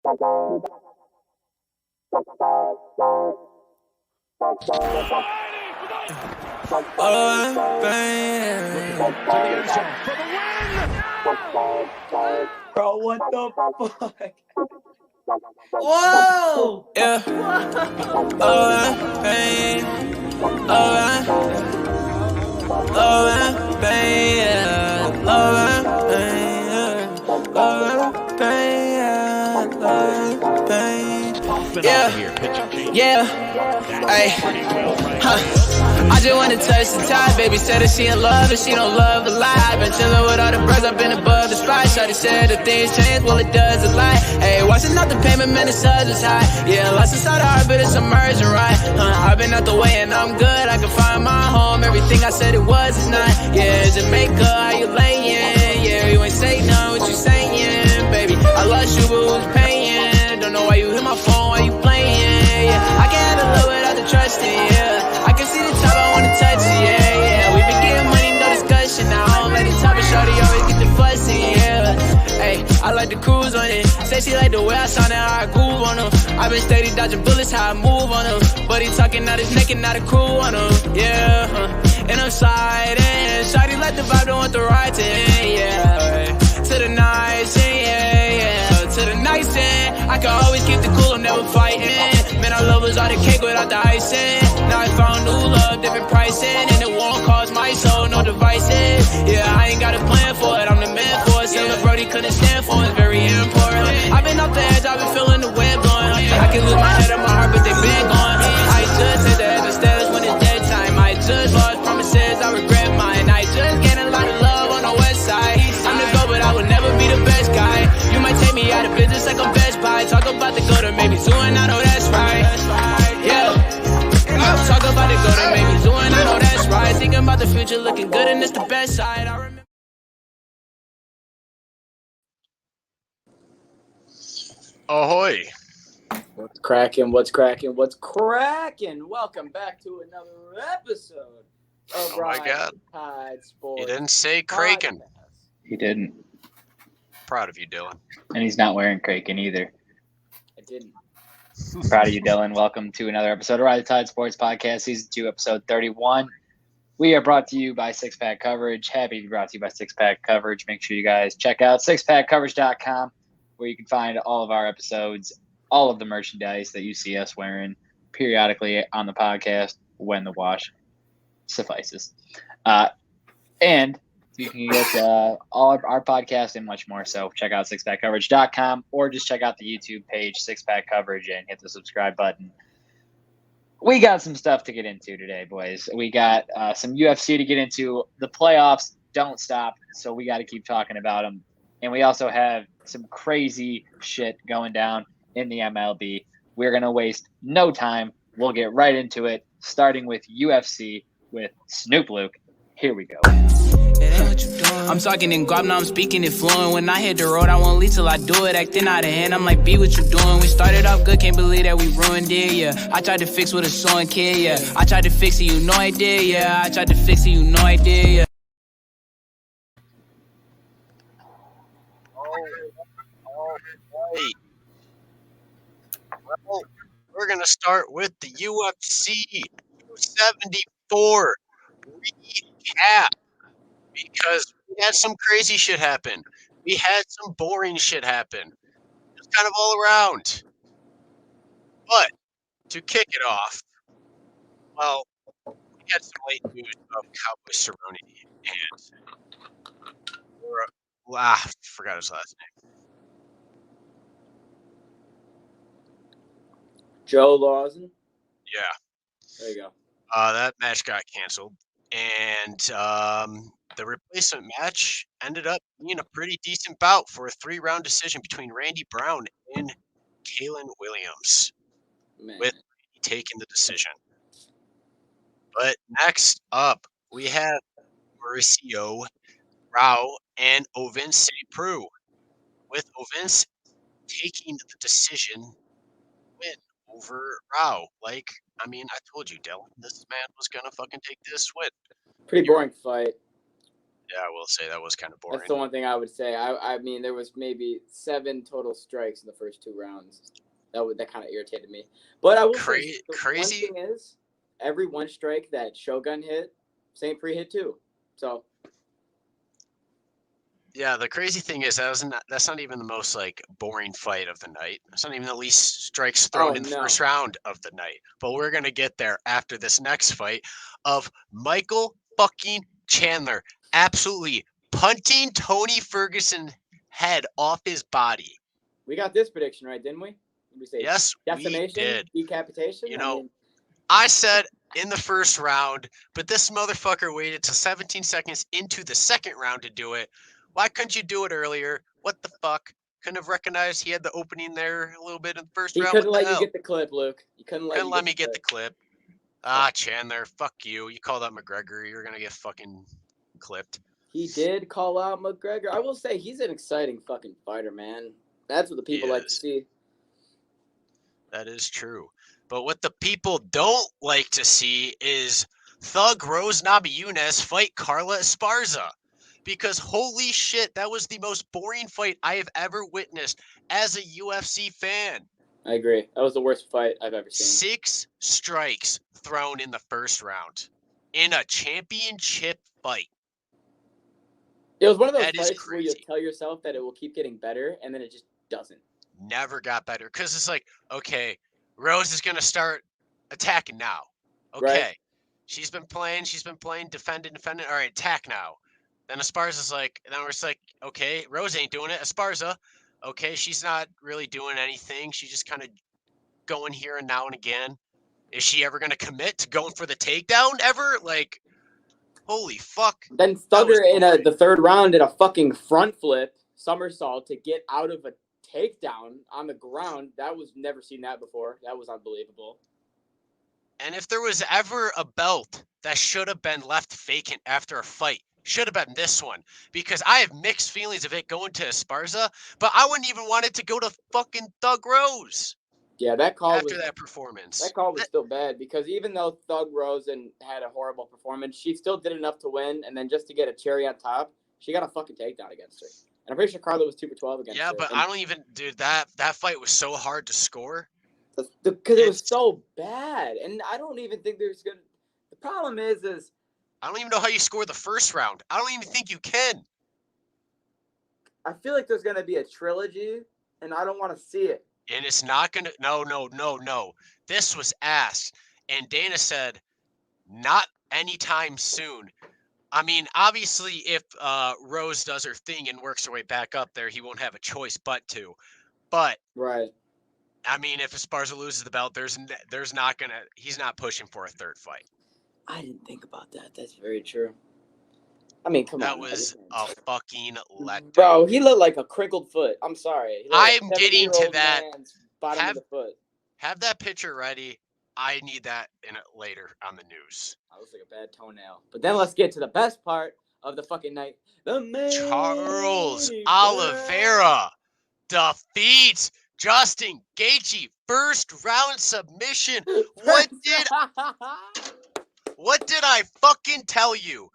Bro, what the fuck? Whoa! Yeah. Pain. Yeah. Hey. I just wanna touch the top, baby said that she in love and she don't love a lie. I've been chillin' with all the birds, I've been above the spot. Shawty said that things change, well it does a lot. Hey, watching out the payment, man, the sun is high. Yeah, lost inside the heart, but it's emerging right. I've been out the way and I'm good, I can find my home. Everything I said it was is not. Yeah, Jamaica, how you layin'? Yeah, you ain't say none, what you saying, baby? I lost you, but who's paying? Don't know why you hit my phone, why you playing? Yeah, I can't handle it without the trusting, yeah. I can see the top, I wanna touch it, yeah. We been getting money, no discussion. Now I don't let it top of shorty, always get the fussing, yeah. Hey, I like the cruise on it. Say she like the way I sound and how I groove on them. I been steady dodging bullets, how I move on them. But he talking out his neck and not a crew on them, yeah. And I'm sliding, shawty like the vibe, don't want the right to end, yeah. To the nice end, yeah. To the nice end, I can always keep the cool, I'm never fighting. Man, I love was all the cake without the icing. Now I found new love, different pricing, and it won't cost my soul, no devices. Yeah, I ain't got a plan for it, I'm the man for it. Silver Brody couldn't stand for it, it's very important. I've been off the edge, I've been feeling the wind blowing. I can lose my head and my heart, but they been gone. I just hit the edge of stairs when it's dead time. I just lost promises, I regret mine. I just gained a lot of love on the west side. I'm the go, but I would never be the best guy. You might take me out of business like I'm Best Buy. Talk about the go to maybe zooming, I know that's right. Yeah. Talk about the go to maybe zooming, I know that's right. Thinking about the future, looking good, and it's the best side. I remember. Ahoy. What's cracking? What's cracking? What's cracking? Welcome back to another episode of Oh my God. Untitled Sports. You didn't say Kraken. He didn't. Proud of you, Dylan. And he's not wearing Kraken either. I didn't. Proud of you, Dylan. Welcome to another episode of Ride the Tide Sports Podcast, Season 2, Episode 31. We are brought to you by Six Pack Coverage. Happy to be brought to you by Six Pack Coverage. Make sure you guys check out sixpackcoverage.com, where you can find all of our episodes, all of the merchandise that you see us wearing periodically on the podcast when the wash suffices. And you can get all of our podcast and much more. So check out sixpackcoverage.com or just check out the YouTube page, Six Pack Coverage, and hit the subscribe button. We got some stuff to get into today, boys. We got some UFC to get into. The playoffs don't stop, so we got to keep talking about them. And we also have some crazy shit going down in the MLB. We're going to waste no time. We'll get right into it, starting with UFC with Snoop Luke. Here we go. I'm talking in guap, now I'm speaking it fluent. When I hit the road, I won't leave till I do it. Acting out of hand, I'm like, be what you doing. We started off good, can't believe that we ruined it, yeah. I tried to fix with a sewing kid, yeah. I tried to fix it, you know I did, yeah. I tried to fix it, you know I did, yeah. Well, we're going to start with the UFC 274 recap, because we had some crazy shit happen. We had some boring shit happen. Just kind of all around. But to kick it off, well, we had some late news of Cowboy Cerrone and I forgot his last name. Joe Lawson. Yeah. There you go. That match got canceled, and the replacement match ended up being a pretty decent bout for a 3-round decision between Randy Brown and Kalen Williams, Man. with Randy taking the decision. But next up, we have Mauricio Rao and Ovin St. Preux, with Ovin taking the decision win over Rao. Like, I mean, I told you, Dylan, this man was gonna fucking take this win. Pretty boring fight. Yeah, I will say that was kind of boring. That's the one thing I would say. I mean, there was maybe 7 total strikes in the first 2 rounds. That kind of irritated me. But I will say the one Crazy. thing is, every 1 strike that Shogun hit, St. Prix hit 2. So Yeah, the crazy thing is that's not even the most like boring fight of the night. It's not even the least strikes thrown in the first round of the night. But we're gonna get there after this next fight of Michael fucking Chandler absolutely punting Tony Ferguson head off his body. we got this prediction right, didn't we? Did we say Yes, decimation, we did. decapitation? You know, I said in the first round, but this motherfucker waited till 17 seconds into the second round to do it. Why couldn't you do it earlier? What the fuck? Couldn't have recognized he had the opening there a little bit in the first round. He couldn't what the let hell? you get the clip, Luke. He couldn't let me get the clip. Chandler, fuck you. You called out McGregor, you're gonna get fucking clipped. He did call out McGregor. I will say he's an exciting fucking fighter, man. That's what the people like to see. That is true. But what the people don't like to see is Thug Rose Namajunas fight Carla Esparza. Because holy shit, that was the most boring fight I have ever witnessed as a UFC fan. I agree. That was the worst fight I've ever seen. 6 strikes thrown in the first round in a championship fight. It was one of those fights where you tell yourself that it will keep getting better, and then it just doesn't. Never got better. Because it's like, okay, Rose is going to start attacking now. Okay. Right. She's been playing, defending. All right, attack now. Then Esparza's like, then we're just like, okay, Rose ain't doing it. Esparza, okay, she's not really doing anything. She's just kind of going here and now and again. Is she ever going to commit to going for the takedown ever? Like, holy fuck. Then Thugger in the third round did a fucking front flip somersault to get out of a takedown on the ground. That was never seen that before. That was unbelievable. And if there was ever a belt that should have been left vacant after a fight, should have been this one. Because I have mixed feelings of it going to Esparza, but I wouldn't even want it to go to fucking Thug Rose. Yeah, that call after that performance. That call was still bad because even though Thug Rose had a horrible performance, she still did enough to win. And then just to get a cherry on top, she got a fucking takedown against her. And I'm pretty sure Carla was 2 for 12 against her. Yeah, but I don't even, dude. That fight was so hard to score. Because it was so bad, and I don't even think there's gonna. The problem is I don't even know how you score the first round. I don't even think you can. I feel like there's gonna be a trilogy, and I don't want to see it. And it's not gonna. No. This was asked, and Dana said, not anytime soon. I mean, obviously, if Rose does her thing and works her way back up there, he won't have a choice but to. But right. I mean, if Esparza loses the belt, he's not pushing for a third fight. I didn't think about that. That's very true. I mean, come on. That was a fucking letdown. Bro, he looked like a crinkled foot. I'm sorry. I'm getting to that. Bottom of the foot. Have that picture ready. I need that later on the news. That looks like a bad toenail. But then let's get to the best part of the fucking night. Charles Oliveira defeats Justin Gaethje, first round submission. What did I fucking tell you?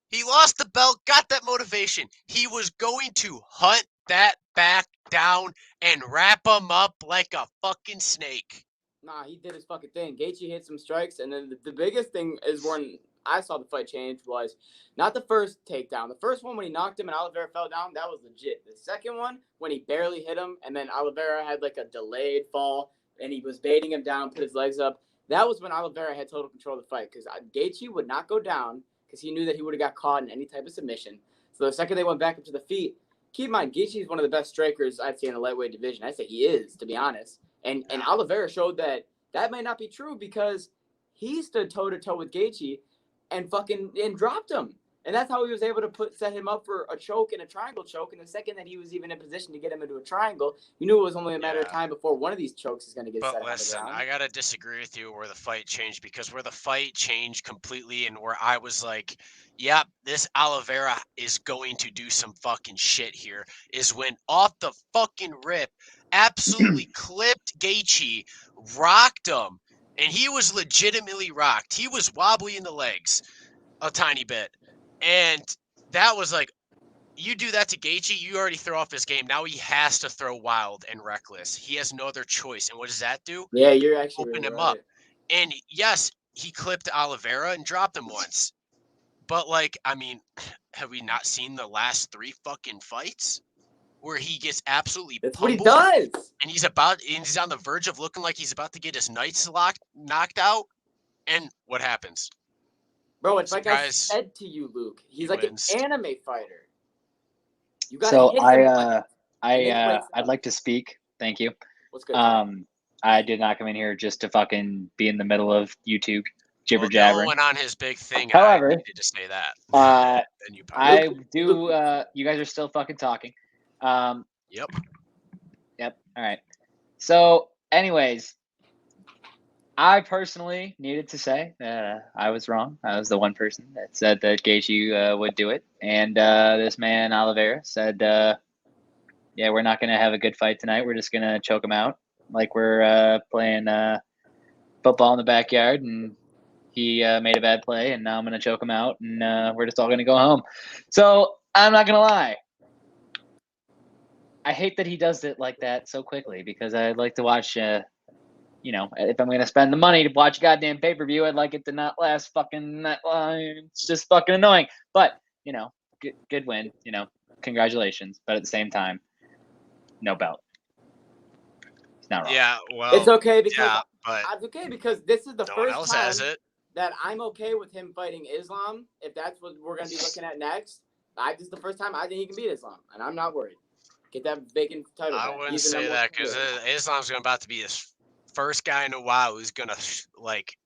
He lost the belt, got that motivation. He was going to hunt that back down and wrap him up like a fucking snake. Nah, he did his fucking thing. Gaethje hit some strikes, and then the biggest thing is when I saw the fight change was not the first takedown. The first one when he knocked him and Oliveira fell down, that was legit. The second one, when he barely hit him, and then Oliveira had like a delayed fall, and he was baiting him down, put his legs up. That was when Oliveira had total control of the fight because Gaethje would not go down because he knew that he would have got caught in any type of submission. So the second they went back up to the feet, keep in mind, Gaethje is one of the best strikers I'd say in the lightweight division. I'd say he is, to be honest. And Oliveira showed that might not be true because he stood toe-to-toe with Gaethje and dropped him. And that's how he was able to set him up for a choke and a triangle choke. And the second that he was even in position to get him into a triangle, you knew it was only a matter of time before one of these chokes is going to get set up. But listen, I got to disagree with you where the fight changed, because where the fight changed completely and where I was like, yep, this Oliveira is going to do some fucking shit here, is when off the fucking rip, absolutely clipped Gaethje, rocked him, and he was legitimately rocked. He was wobbly in the legs a tiny bit. And that was like, you do that to Gaethje, you already throw off his game. Now he has to throw wild and reckless. He has no other choice. And what does that do? Yeah, you're actually Open really him right. up. And yes, he clipped Oliveira and dropped him once. But, like, I mean, have we not seen the last 3 fucking fights where he gets absolutely That's what he pummeled? does. And he's on the verge of looking like he's about to get his knights knocked out. And what happens? Bro, it's like I Surprise. said to you, Luke. He's He like wins. an anime fighter. You gotta So hit him once. I'd like to speak. Thank you. What's good? Tom? I did not come in here just to fucking be in the middle of YouTube jibber Well, Dylan jabbering. went on his big thing. However, I needed to say that. And you I do. You guys are still fucking talking. Yep. All right. So, anyways, I personally needed to say I was wrong. I was the one person that said that Gaethje would do it, and this man Oliveira said, "Yeah, we're not gonna have a good fight tonight. We're just gonna choke him out, like we're playing football in the backyard." And he made a bad play, and now I'm gonna choke him out, and we're just all gonna go home. So I'm not gonna lie. I hate that he does it like that so quickly because I'd like to watch. If I'm gonna spend the money to watch a goddamn pay-per-view, I'd like it to not last fucking that long. It's just fucking annoying. But good win. Congratulations. But at the same time, no belt. It's not wrong. Yeah, well, it's okay because but it's okay because this is the no one first else time has it. that I'm okay with him fighting Islam. If that's what we're gonna be looking at next, this is the first time I think he can beat Islam, and I'm not worried. Get that vacant title. I back. wouldn't He's the say number that one because contender. Islam's about to be his first guy in a while who's gonna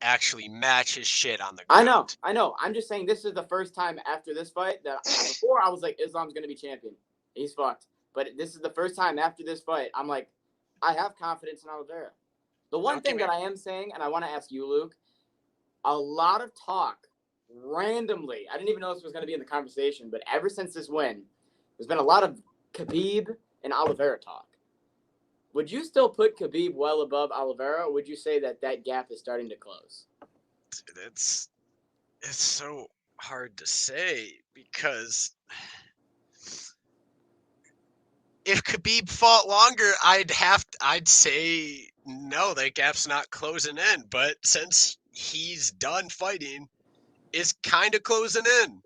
actually match his shit on the ground. I know. I'm just saying this is the first time after this fight that before I was like Islam's gonna be champion. He's fucked. But this is the first time after this fight I'm like, I have confidence in Oliveira. The one thing that I am saying, and I want to ask you, Luke, a lot of talk randomly. I didn't even know this was gonna be in the conversation, but ever since this win, there's been a lot of Khabib and Oliveira talk. Would you still put Khabib well above Oliveira, or would you say that gap is starting to close? It's so hard to say because if Khabib fought longer, I'd say no, that gap's not closing in. But since he's done fighting, it's kind of closing in.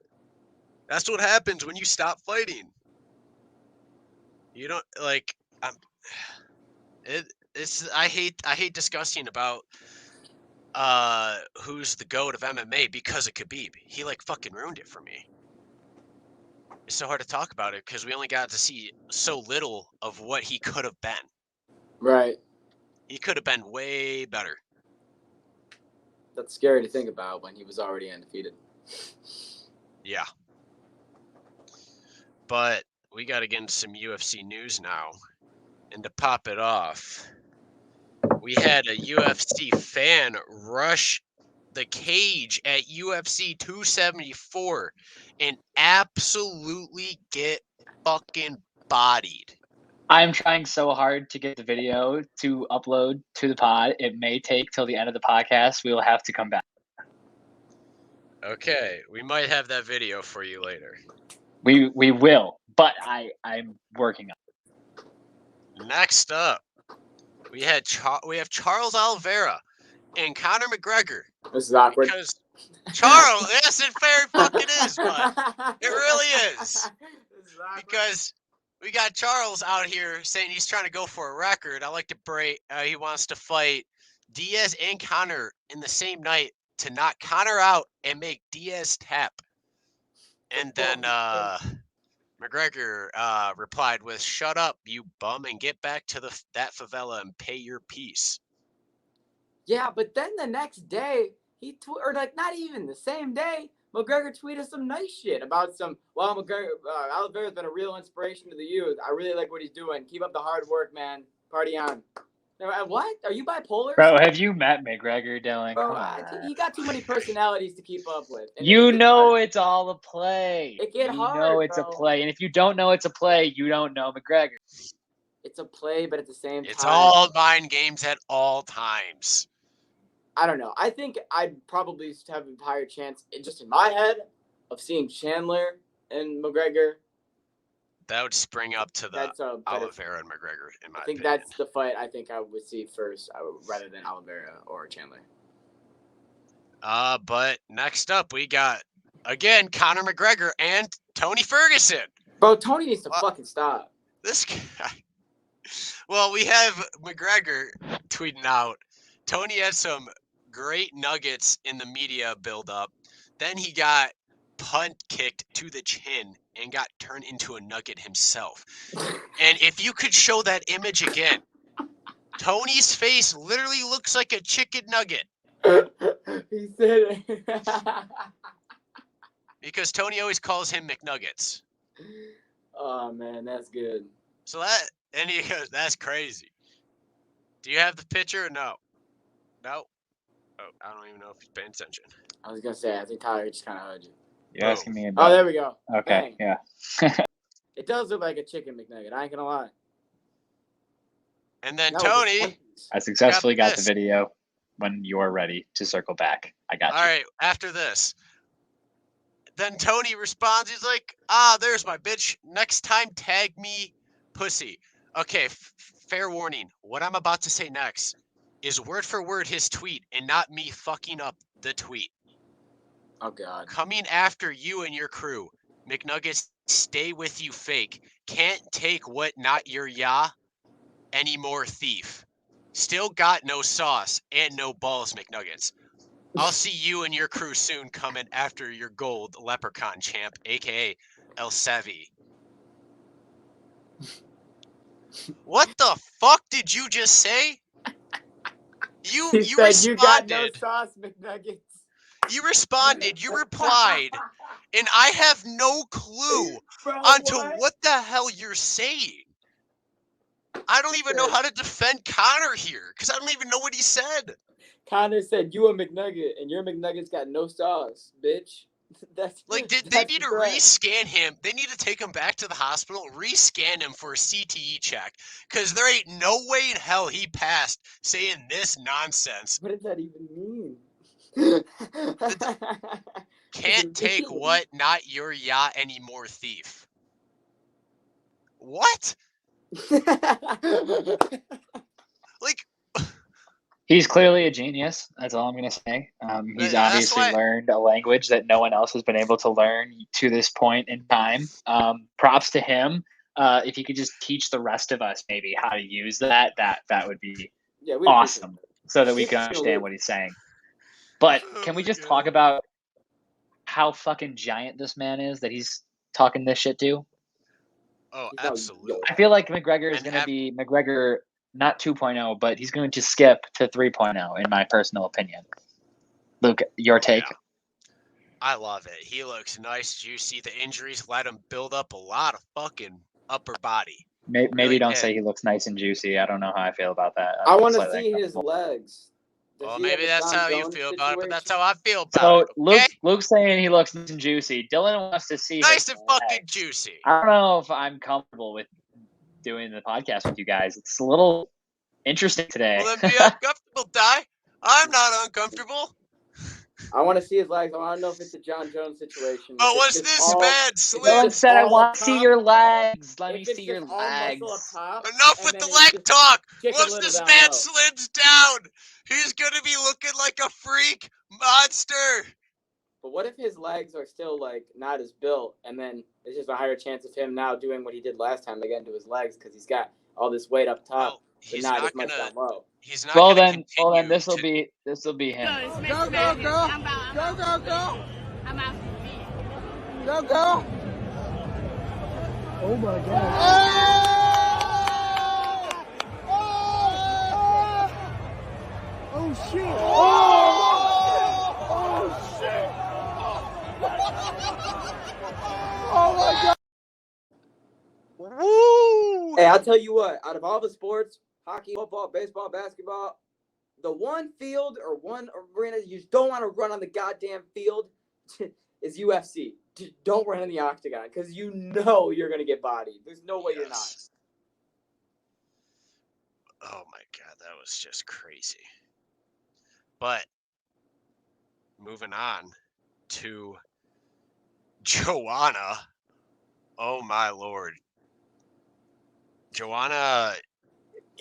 That's what happens when you stop fighting. You don't like. I hate discussing about who's the GOAT of MMA because of Khabib. He fucking ruined it for me. It's so hard to talk about it because we only got to see so little of what he could have been. Right. He could have been way better. That's scary to think about when he was already undefeated. Yeah. But we got to get into some UFC news now. And to pop it off, we had a UFC fan rush the cage at UFC 274 and absolutely get fucking bodied. I'm trying so hard to get the video to upload to the pod. It may take till the end of the podcast. We will have to come back. Okay, we might have that video for you later. We will, but I'm working on it. Next up, we have Charles Oliveira and Conor McGregor. This is awkward. Because Charles, yes, it very fucking is, bud. It really is. Because we got Charles out here saying he's trying to go for a record. I like to break. He wants to fight Diaz and Conor in the same night to knock Conor out and make Diaz tap. And then McGregor replied with, "Shut up, you bum, and get back to that favela and pay your piece." Yeah, but then the next day, not even the same day, McGregor tweeted some nice shit about McGregor, Oliveira's been a real inspiration to the youth. I really like what he's doing. Keep up the hard work, man. Party on. What? Are you bipolar? Bro, have you met McGregor, Dylan? Bro, you got too many personalities to keep up with. It's all a play. It get hard, You know it's a play. And if you don't know it's a play, you don't know McGregor. It's a play, but at the same time, it's all mind games at all times. I don't know. I think I'd probably have a higher chance, just in my head, of seeing Chandler and McGregor. That would spring up to the But Oliveira and McGregor, in my I think opinion. that's the fight I think I would see first, rather than Oliveira or Chandler. But next up, we got, again, Conor McGregor and Tony Ferguson. Bro, Tony needs to fucking stop. This guy. Well, we have McGregor tweeting out, Tony had some great nuggets in the media build-up. Then he got punt kicked to the chin and got turned into a nugget himself. And if you could show that image again, Tony's face literally looks like a chicken nugget. He said it. Because Tony always calls him McNuggets. Oh, man, that's good. So that, and he goes, that's crazy. Do you have the picture or no? No? Oh, I don't even know if he's paying attention. I was going to say, I think Tyler just kind of heard you. You're asking me about. Oh, there we go. Okay, Bang. yeah. It does look like a chicken McNugget. I ain't going to lie. And then That was Tony. the 20s. I successfully got the this. video. When you're ready to circle back, I got you. All right, after this. Then Tony responds, he's like, there's my bitch. Next time, tag me, pussy. Okay, fair warning. What I'm about to say next is word for word his tweet and not me fucking up the tweet. Oh, God. Coming after you and your crew. McNuggets, stay with you fake. Can't take what not your ya anymore thief. Still got no sauce and no balls, McNuggets. I'll see you and your crew soon coming after your gold leprechaun champ, a.k.a. El Savvy. What the fuck did you just say? You responded. You got no sauce, McNuggets. You responded, you replied, and I have no clue Bro, onto what the hell you're saying. I don't even know how to defend Conor here, because I don't even know what he said. Conor said, you a McNugget, and your McNuggets got no sauce, bitch. That's Like, they need to rescan him. They need to take him back to the hospital, rescan him for a CTE check, because there ain't no way in hell he passed saying this nonsense. What does that even mean? Can't take what, not your yacht anymore, thief. What? Like, he's clearly a genius. That's all I'm going to say. He's obviously learned a language that no one else has been able to learn to this point in time. Props to him. If he could just teach the rest of us maybe how to use that would be awesome, so that we can understand what he's saying. But can we just talk about how fucking giant this man is that he's talking this shit to? Oh, absolutely. I feel like McGregor is going to be McGregor, not 2.0, but he's going to skip to 3.0, in my personal opinion. Luke, your take? Yeah. I love it. He looks nice, juicy. The injuries let him build up a lot of fucking upper body. Maybe really don't say he looks nice and juicy. I don't know how I feel about that. I want to see his legs. Well, maybe that's how you feel about it, but that's how I feel about it. So Luke's saying he looks nice and juicy. Dylan wants to see nice and fucking juicy. I don't know if I'm comfortable with doing the podcast with you guys. It's a little interesting today. Well, then be uncomfortable, Ty. I'm not uncomfortable. I want to see his legs. I want to know if it's a John Jones situation. Oh, what's this bad? Dylan said, I want to see your legs. Let me see your legs. Enough with the leg talk. Once this man slims down, he's going to be looking like a freak monster. But what if his legs are still, like, not as built, and then there's just a higher chance of him now doing what he did last time again to his legs because he's got all this weight up top, but not as much down low. He's not well then this will be him. Go, go, go. Go, go, go. I'm out. Go, go. Oh my God. Oh shit. Oh shit. Oh my God. Woo! Hey, I'll tell you what, out of all the sports, hockey, football, baseball, basketball, the one field or one arena you just don't want to run on the goddamn field is UFC. Just don't run in the octagon because you know you're going to get bodied. There's no way you're not. Oh my God, that was just crazy. But moving on to Joanna Oh my lord. Joanna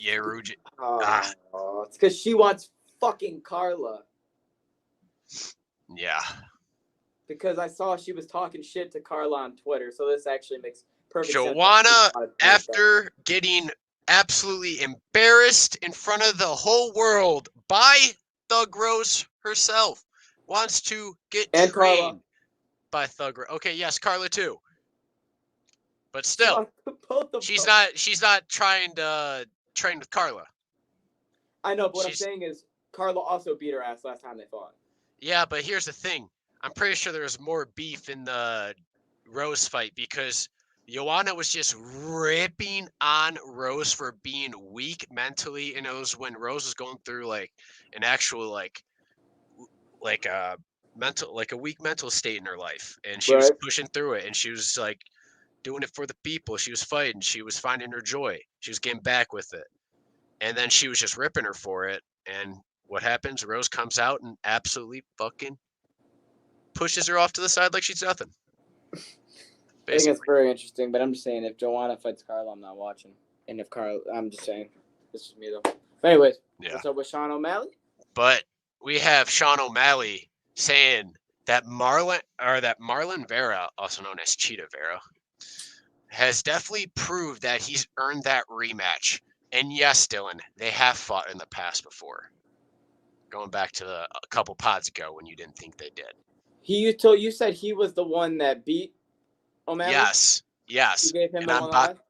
Yeruj. Oh, it's because she wants fucking Carla. Yeah. Because I saw she was talking shit to Carla on Twitter, so this actually makes perfect sense. Joanna, after getting absolutely embarrassed in front of the whole world by Thug Rose herself, wants to get and trained Carla. by Thug Rose. Okay, yes, Carla too. But still, Both of she's them. not trying to train with Carla. I know, but what I'm saying is Carla also beat her ass last time they fought. Yeah, but here's the thing. I'm pretty sure there was more beef in the Rose fight because Joanna was just ripping on Rose for being weak mentally, and it was when Rose was going through like an actual like a weak mental state in her life, and she was pushing through it, and she was like doing it for the people. She was fighting. She was finding her joy. She was getting back with it, and then she was just ripping her for it. And what happens? Rose comes out and absolutely fucking pushes her off to the side like she's nothing. I think it's very interesting, but I'm just saying if Joanna fights Carla, I'm not watching. And if Carla, I'm just saying, this is me though. But anyways, what's up with Sean O'Malley? But we have Sean O'Malley saying that Marlon Vera, also known as Cheetah Vera, has definitely proved that he's earned that rematch. And yes, Dylan, they have fought in the past before. Going back to a couple pods ago when you didn't think they did. You said he was the one that beat O'Malley? Yes. You gave him the one live?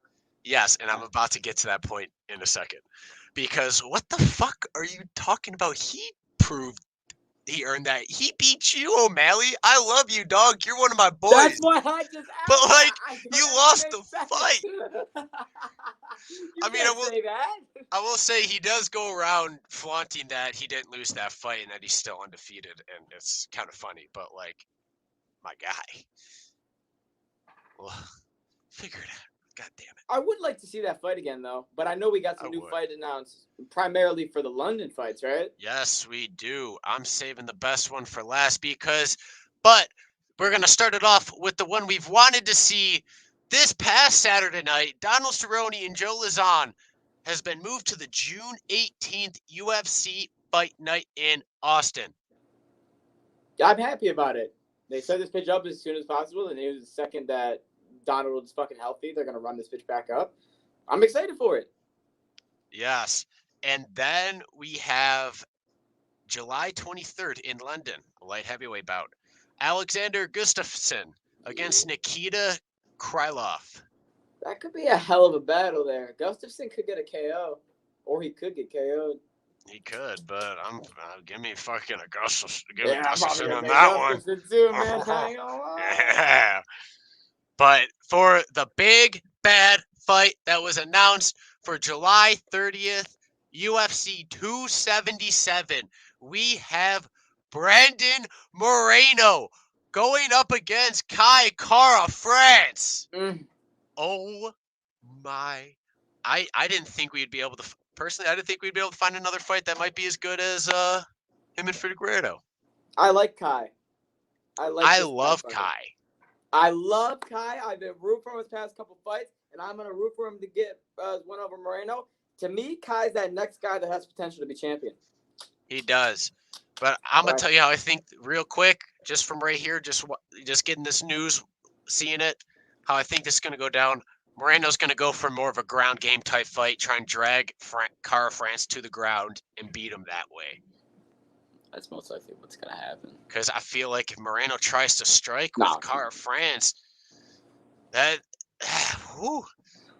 Yes, and I'm about to get to that point in a second. Because what the fuck are you talking about? He proved he earned that. He beat you, O'Malley. I love you, dog. You're one of my boys. That's why I just asked. But like, you lost the fight. I will say he does go around flaunting that he didn't lose that fight and that he's still undefeated, and it's kind of funny. But like, my guy, well, figure it out. God damn it. I would like to see that fight again, though. But I know we got some new fight announced, primarily for the London fights, right? Yes, we do. I'm saving the best one for last but we're going to start it off with the one we've wanted to see this past Saturday night. Donald Cerrone and Joe Lazan has been moved to the June 18th UFC Fight Night in Austin. I'm happy about it. They set this pitch up as soon as possible, and it was the second that Donald was fucking healthy, they're going to run this bitch back up. I'm excited for it. Yes. And then we have July 23rd in London, a light heavyweight bout. Alexander Gustafsson against Nikita Krylov. That could be a hell of a battle there. Gustafsson could get a KO, or he could get KO'd. He could, but give me fucking a Gustafsson. Give me Gustafsson on that Gustafsson one. Too, man. I ain't gonna lie. Yeah. But for the big bad fight that was announced for July 30th, UFC 277, we have Brandon Moreno going up against Kai Kara France. Oh my. I didn't think we'd be able to, personally, I didn't think we'd be able to find another fight that might be as good as him and Figueiredo. I like Kai. I love Kai. I love Kai. I've been rooting for him his past couple fights, and I'm going to root for him to get win over Moreno. To me, Kai's that next guy that has potential to be champion. He does. But I'm going to tell you how I think real quick, just from right here, just getting this news, seeing it, how I think this is going to go down. Moreno's going to go for more of a ground game type fight, try and drag Kara France to the ground and beat him that way. That's most likely what's going to happen. Because I feel like if Moreno tries to strike with Kara France,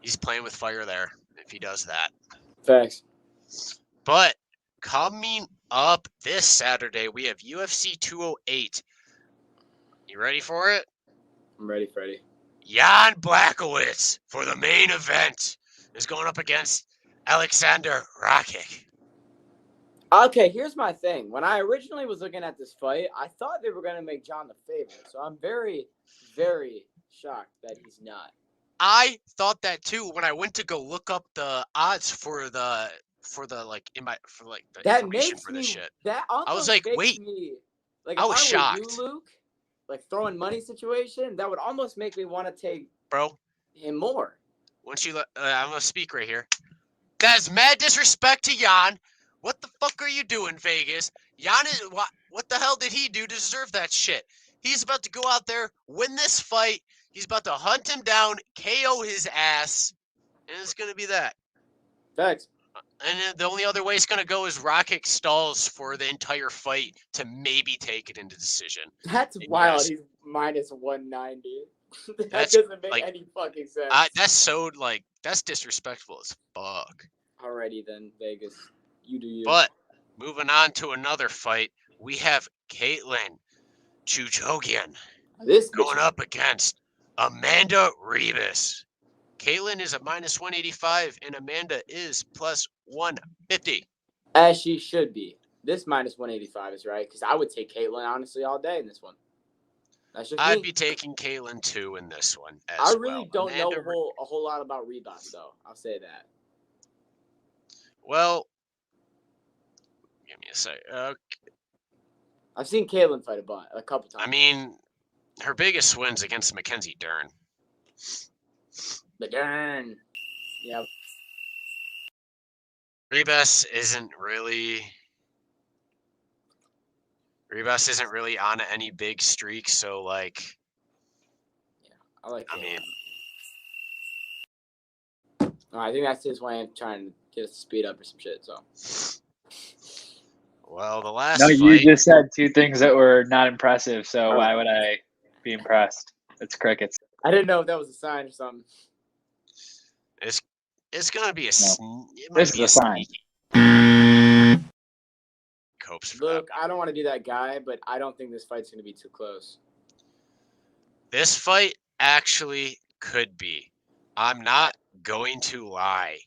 he's playing with fire there if he does that. Thanks. But coming up this Saturday, we have UFC 208. You ready for it? I'm ready, Freddie. Jan Blachowicz for the main event is going up against Alexander Rakic. Okay, here's my thing. When I originally was looking at this fight, I thought they were going to make John the favorite. So I'm very, very shocked that he's not. I thought that too when I went to go look up the odds for the information for this shit. I was like, wait. Like I was shocked. You, Luke, like throwing money situation, that would almost make me want to take bro. Him more. Once you I'm gonna speak right here. That's mad disrespect to Jan. What the fuck are you doing, Vegas? Jan is what the hell did he do to deserve that shit? He's about to go out there, win this fight. He's about to hunt him down, KO his ass, and it's gonna be that. Facts. And then the only other way it's gonna go is Rocket stalls for the entire fight to maybe take it into decision. That's And wild. yes, He's minus 190. That That's, doesn't make like, any fucking sense. that's so that's disrespectful as fuck. Alrighty then, Vegas. You do you. But moving on to another fight, we have Caitlin Chujogian This going bitch, up against Amanda Ribas. Caitlin is a minus 185 and Amanda is plus 150. as she should be. This minus 185 is right, because I would take Caitlyn honestly all day in this one. That's just I'd me. be taking Caitlin too in this one as I really well. don't know Amanda a whole lot about Rebus, though. I'll say that. Well, give me a sec. I've seen Caitlyn fight a couple times. I mean, her biggest win's against Mackenzie Dern. But darn. Yeah. Rebus isn't really on any big streak, so like, I like I mean, I think that's his way of trying to get us to speed up or some shit, so. well, the last No, fight, you just said two things that were not impressive, so why would I be impressed? It's crickets. I didn't know if that was a sign or something. it's gonna be a This is be a sign. sneaky Copes for Look, that. I don't want to be that guy, but I don't think this fight's going to be too close. This fight actually could be. I'm not going to lie.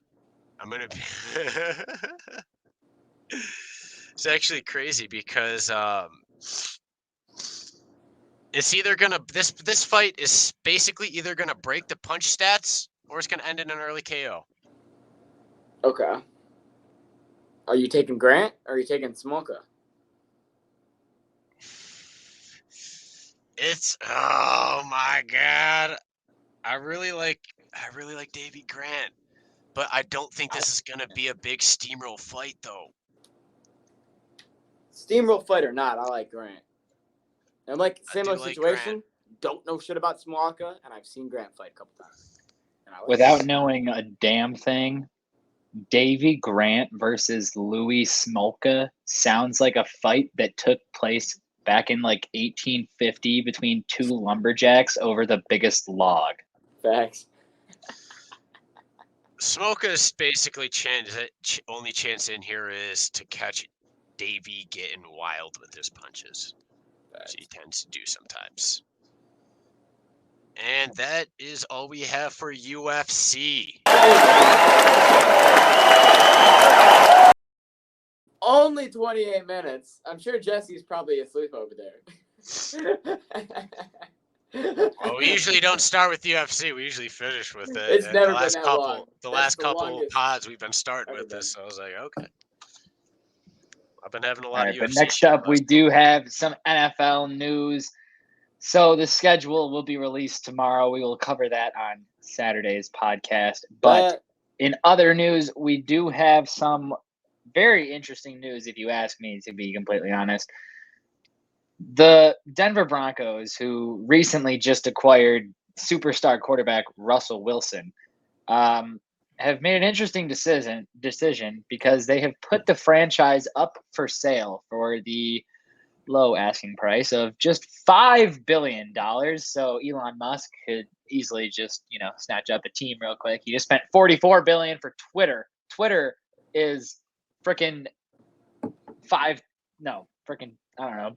I'm gonna be. It's actually crazy because it's either gonna this fight is basically either gonna break the punch stats or it's gonna end in an early KO. Okay. Are you taking Grant or are you taking Smolka? It's oh my god. I really like Davy Grant, but I don't think this is gonna be a big steamroll fight though. Steamroll fight or not, I like Grant. I'm like similar like situation. Grant. Don't know shit about Smolka, and I've seen Grant fight a couple times. And I like Without it. knowing a damn thing, Davy Grant versus Louis Smolka sounds like a fight that took place back in like 1850 between two lumberjacks over the biggest log. Facts. Smolka's basically only chance in here is to catch Davey getting wild with his punches, which he tends to do sometimes. And that is all we have for UFC. Only 28 minutes. I'm sure Jesse's probably asleep over there. Well, we usually don't start with UFC. We usually finish with it. It's And never the last been that couple, long. the That's last the couple longest pods we've been starting ever with this. been. So I was like, okay. I've been having a All lot right, of but UFC. next up, we do have some NFL news. So the schedule will be released tomorrow. We will cover that on Saturday's podcast. But in other news, we do have some very interesting news, if you ask me, to be completely honest. The Denver Broncos, who recently just acquired superstar quarterback Russell Wilson, have made an interesting decision because they have put the franchise up for sale for the low asking price of just $5 billion. So Elon Musk could easily just, snatch up a team real quick. He just spent $44 billion for Twitter. Twitter is freaking I don't know,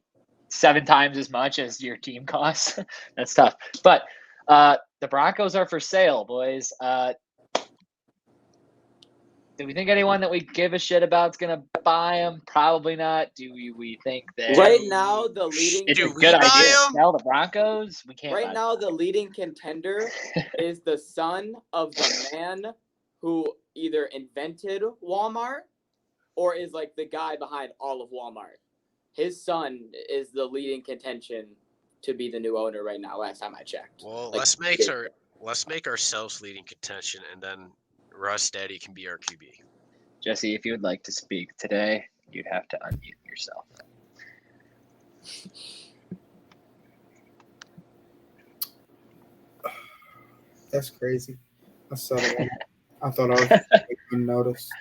7 times as much as your team costs. That's tough. But the Broncos are for sale, boys. Do we think anyone that we give a shit about is going to buy them? Probably not. Do we think that Right now, the leading it's a Do we good idea buy to 'em? sell the Broncos? We can't. Right buy now, them. the leading contender is the son of the man who either invented Walmart or is like the guy behind all of Walmart. His son is the leading contention to be the new owner right now. Last time I checked. Well, Like, let's make Let's make ourselves leading contention, and then Russ Daddy can be our QB. Jesse, if you would like to speak today, you'd have to unmute yourself. That's crazy. I saw that. I thought I was unnoticed.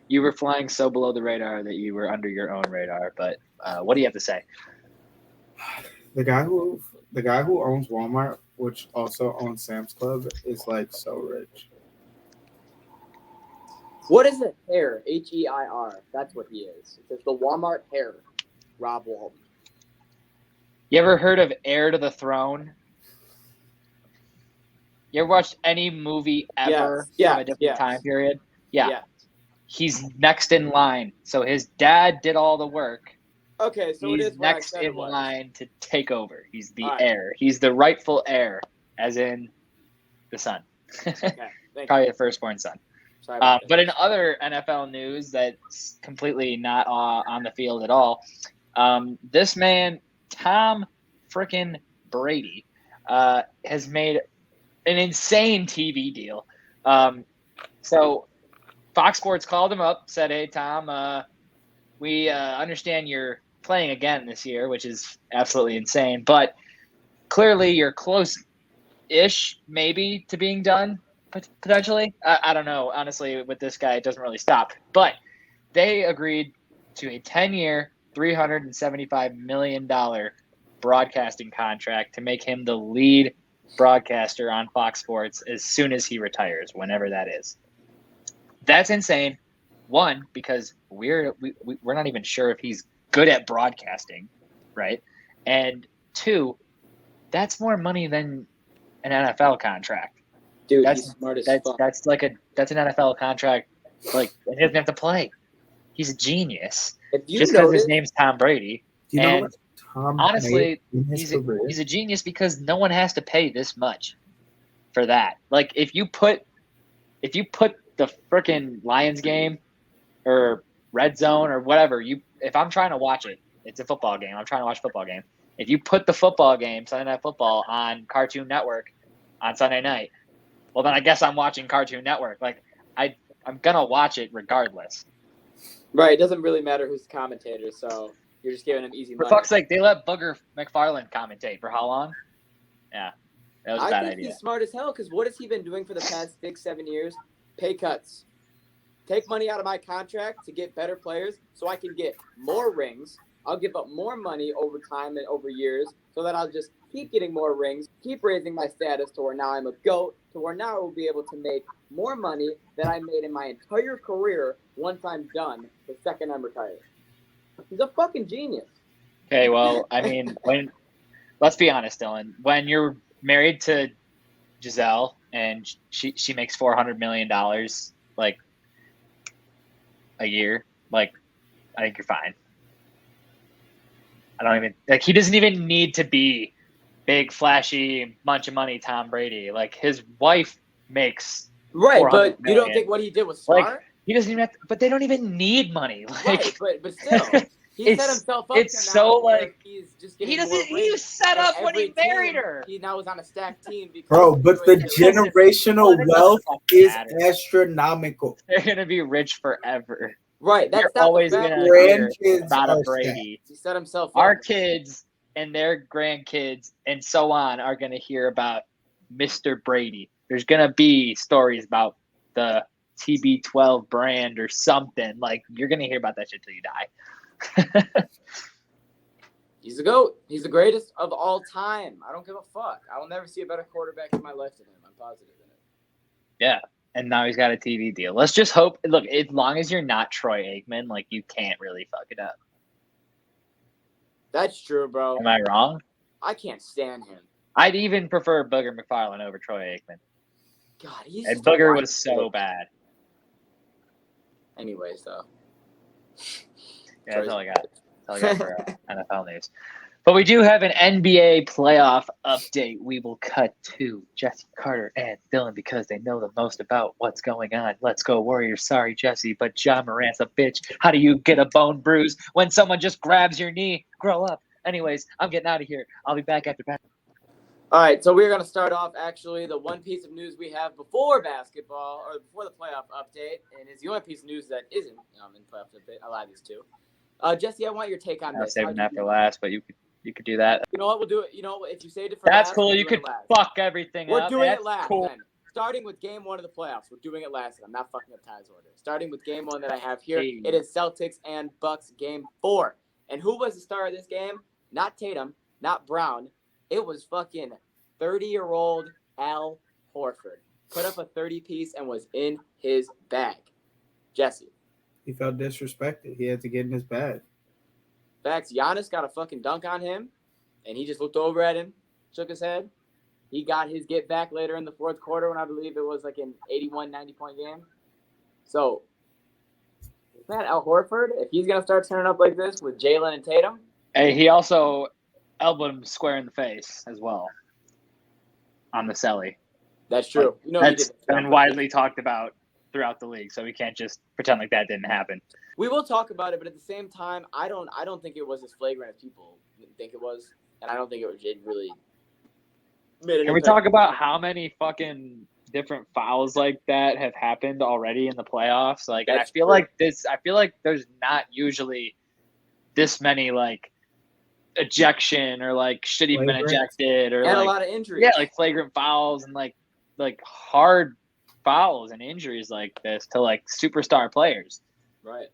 You were flying so below the radar that you were under your own radar. But what do you have to say? The guy who owns Walmart, which also owns Sam's Club, is like so rich. What is a hair? H-E-I-R. That's what he is. It's the Walmart hair. Rob Walton. You ever heard of Heir to the Throne? You ever watched any movie ever from a different time period? Yeah. He's next in line. So his dad did all the work. Okay, so he's it is what next I said in line to take over. He's the right. heir. He's the rightful heir, as in the son. Okay, Probably the firstborn son. Sorry about that. But in other NFL news that's completely not on the field at all, this man, Tom frickin' Brady, has made an insane TV deal. So Fox Sports called him up, said, "Hey, Tom, we understand you're playing again this year," which is absolutely insane. But clearly you're close-ish, maybe, to being done, potentially. I don't know. Honestly, with this guy, it doesn't really stop. But they agreed to a 10-year, $375 million broadcasting contract to make him the lead broadcaster on Fox Sports as soon as he retires, whenever that is. That's insane. One, because we're not even sure if he's good at broadcasting, right? And two, that's more money than an NFL contract. Dude, he's smart as fuck. That's an NFL contract. Like, he doesn't have to play. He's a genius. Just because his name's Tom Brady. Do you know what Tom honestly, made in his career? he's a genius because no one has to pay this much for that. Like, if you put the freaking Lions game or Red Zone or whatever, if I'm trying to watch it, it's a football game. I'm trying to watch a football game. If you put the football game, Sunday Night Football, on Cartoon Network on Sunday night, well, then I guess I'm watching Cartoon Network. Like, I'm gonna watch it regardless. Right. It doesn't really matter who's the commentator, so you're just giving him easy money. For fuck's sake, they let Booger McFarland commentate for how long? Yeah, that was a bad I think idea. he's smart as hell, because what has he been doing for the past 6-7 years? Pay cuts. Take money out of my contract to get better players so I can get more rings. I'll give up more money over time and over years so that I'll just keep getting more rings, keep raising my status to where now I'm a GOAT, to where now I will be able to make more money than I made in my entire career once I'm done the second I'm retired. He's a fucking genius. Okay, well, I mean, let's be honest, Dylan. When you're married to Giselle and she makes $400 million, like, a year, like, I think you're fine. I don't even he doesn't even need to be big, flashy, bunch of money Tom Brady. Like, his wife makes right, but million. You don't think what he did was smart? Like, he doesn't even have to, but they don't even need money. Like, right, but still, he set himself up. It's to so now like he's just getting he doesn't. more He was set and up when he married her. He now is on a stacked team. Because Bro, but the generational wealth is astronomical. They're gonna be rich forever. Right, that's They're always gonna hear about a Brady. He set himself up. Our kids and their grandkids and so on are gonna hear about Mr. Brady. There's gonna be stories about the TB12 brand or something. Like, you're gonna hear about that shit till you die. He's the GOAT. He's the greatest of all time. I don't give a fuck. I will never see a better quarterback in my life than him. I'm positive in it. Yeah. And now he's got a TV deal. Let's just hope. Look, as long as you're not Troy Aikman, like, you can't really fuck it up. That's true, bro. Am I wrong? I can't stand him. I'd even prefer Booger McFarland over Troy Aikman. God, he's and Booger was so bad. Anyways, though. Yeah, that's all I got. That's all I got for NFL news. But we do have an NBA playoff update. We will cut to Jesse Carter and Dylan because they know the most about what's going on. Let's go, Warriors. Sorry, Jesse, but John Morant's a bitch. How do you get a bone bruise when someone just grabs your knee? Grow up. Anyways, I'm getting out of here. I'll be back after back. All right, so we're going to start off, actually, the one piece of news we have before basketball, or before the playoff update, and it's the only piece of news that isn't in playoff update. I lied these two. Jesse, I want your take on I was this. saving that for last, but you could do that. You know what? We'll do it. You know, if you saved it for That's last, cool. we'll You do it could last. fuck everything We're up. doing That's it last cool. then. Starting with game 1 of the playoffs. We're doing it last, and I'm not fucking up Ty's order. Starting with game 1 that I have here, Hey. it is Celtics and Bucks game 4. And who was the star of this game? Not Tatum, not Brown. It was fucking 30-year-old Al Horford. Put up a 30-piece and was in his bag. Jesse. He felt disrespected. He had to get in his bag. Facts. Giannis got a fucking dunk on him, and he just looked over at him, shook his head. He got his get back later in the fourth quarter when I believe it was like an 81, 90-point game. So, man, Al Horford, if he's going to start turning up like this with Jalen and Tatum. Hey, he also elbowed him square in the face as well on the celly. That's true. You know, That's been widely talked about throughout the league, so we can't just pretend like that didn't happen. We will talk about it, but at the same time, I don't think it was as flagrant as people think it was, and I don't think it really made an Can we impact. talk about how many fucking different fouls like that have happened already in the playoffs? Like, and I That's feel true. like there's not usually this many like ejection or like should even been Flagrant. ejected or And like a lot of injuries. yeah, like flagrant fouls and like hard fouls and injuries like this to like superstar players. Right.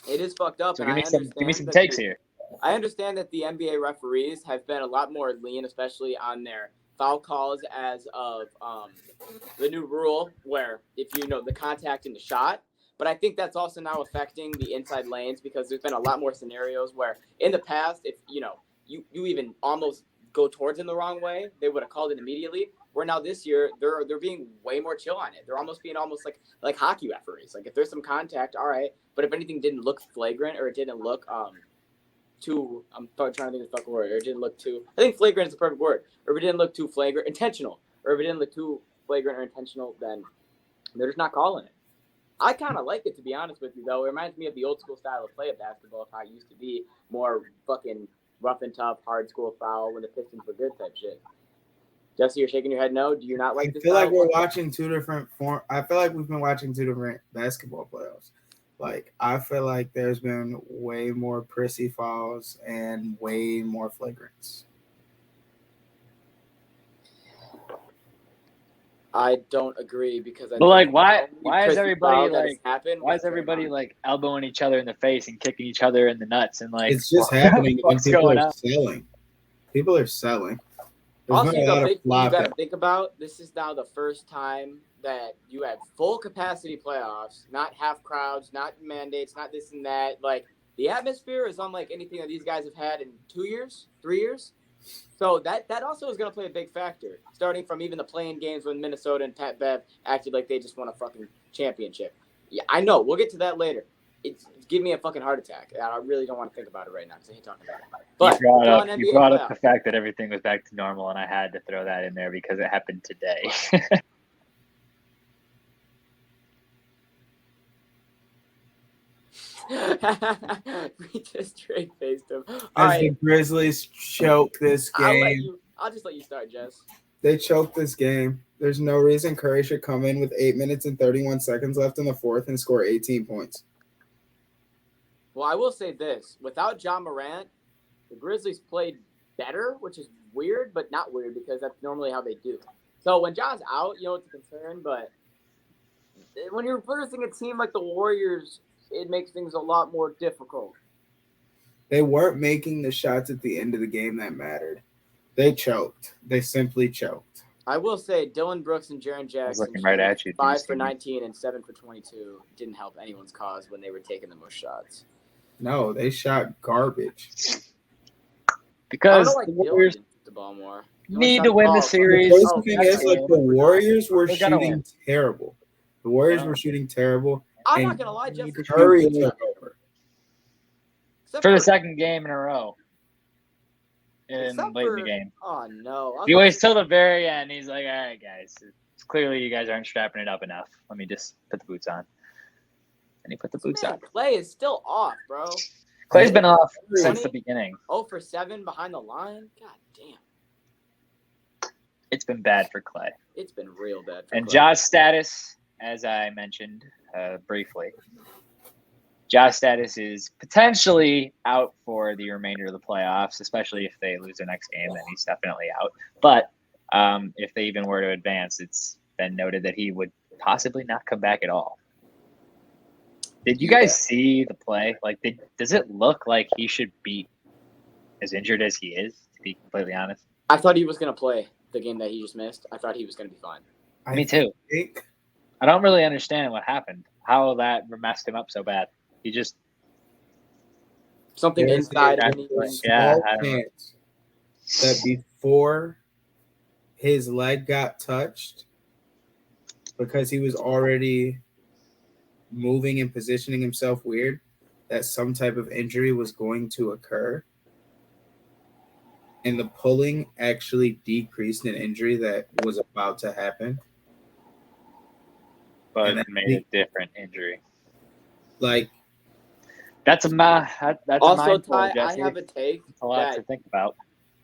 It is fucked up. So and give me some that takes here. I understand that the NBA referees have been a lot more lenient, especially on their foul calls as of the new rule where if you know the contact in the shot. But I think that's also now affecting the inside lanes because there's been a lot more scenarios where in the past, if you even almost go towards him the wrong way, they would have called it immediately. Where now this year they're being way more chill on it. They're almost being almost like hockey referees. Like if there's some contact, all right. But if anything didn't look flagrant or it didn't look too, I'm trying to think of the fucking word, or it didn't look too, I think flagrant is the perfect word, or if it didn't look too flagrant, intentional, or if it didn't look too flagrant or intentional, then they're just not calling it. I kind of like it, to be honest with you, though. It reminds me of the old school style of play of basketball, how it used to be more fucking rough and tough, hard school foul when the Pistons were good type shit. Jesse, you're shaking your head no? Do you not like this? I feel like we're watching two different I feel like we've been watching two different basketball playoffs. Like, I feel like there's been way more prissy fouls and way more flagrants. I don't agree because But like, why is everybody like elbowing each other in the face and kicking each other in the nuts and like it's just happening when what's people going are on? selling. People are selling. There's Also, been a lot of you got flopping. to think about this is now the first time that you have full capacity playoffs, not half crowds, not mandates, not this and that. Like the atmosphere is unlike anything that these guys have had in 2 years, 3 years. So that also is going to play a big factor, starting from even the playing games when Minnesota and Pat Bev acted like they just won a fucking championship. Yeah, I know. We'll get to that later. It's giving me a fucking heart attack. I really don't want to think about it right now because I hate talking about it. But you brought up the fact that everything was back to normal, and I had to throw that in there because it happened today. We just straight faced him. The Grizzlies choke this game. I'll just let you start, Jess. They choked this game. There's no reason Curry should come in with 8 minutes and 31 seconds left in the fourth and score 18 points. Well, I will say this. Without John Morant, the Grizzlies played better, which is weird, but not weird because that's normally how they do. So when John's out, it's a concern, but when you're versing a team like the Warriors, it makes things a lot more difficult. They weren't making the shots at the end of the game that mattered. They choked. They simply choked. I will say Dylan Brooks and Jaren Jackson, looking right at you, 5 for 19 and 7 for 22, didn't help anyone's cause when they were taking the most shots. No, they shot garbage. Because the Warriors the ball more. Need to win the series. The crazy thing is, the Warriors were shooting terrible. The Warriors were shooting terrible. I'm not gonna lie, Jeff. Curry took over for the second game in a row. Late in the game. Oh no! He waits till the very end. He's like, "All right, guys. It's clearly you guys aren't strapping it up enough. Let me just put the boots on." And he put the boots on. Clay is still off, bro. Clay's been off since the beginning. 0 for 7 behind the line. God damn. It's been bad for Clay. It's been real bad for And Clay. Ja's status, as I mentioned briefly, Ja's status is potentially out for the remainder of the playoffs, especially if they lose their next game, then he's definitely out. But if they even were to advance, it's been noted that he would possibly not come back at all. Did you guys see the play? Like, does it look like he should be as injured as he is, to be completely honest? I thought he was going to play the game that he just missed. I thought he was going to be fine. Me too. I don't really understand what happened, how that messed him up so bad. He just something inside of the knee. Yeah, chance that before his leg got touched, because he was already moving and positioning himself weird, that some type of injury was going to occur. And the pulling actually decreased an injury that was about to happen. But it made a different injury. Like, that's a also, Ty, I have a take. It's a lot to think about.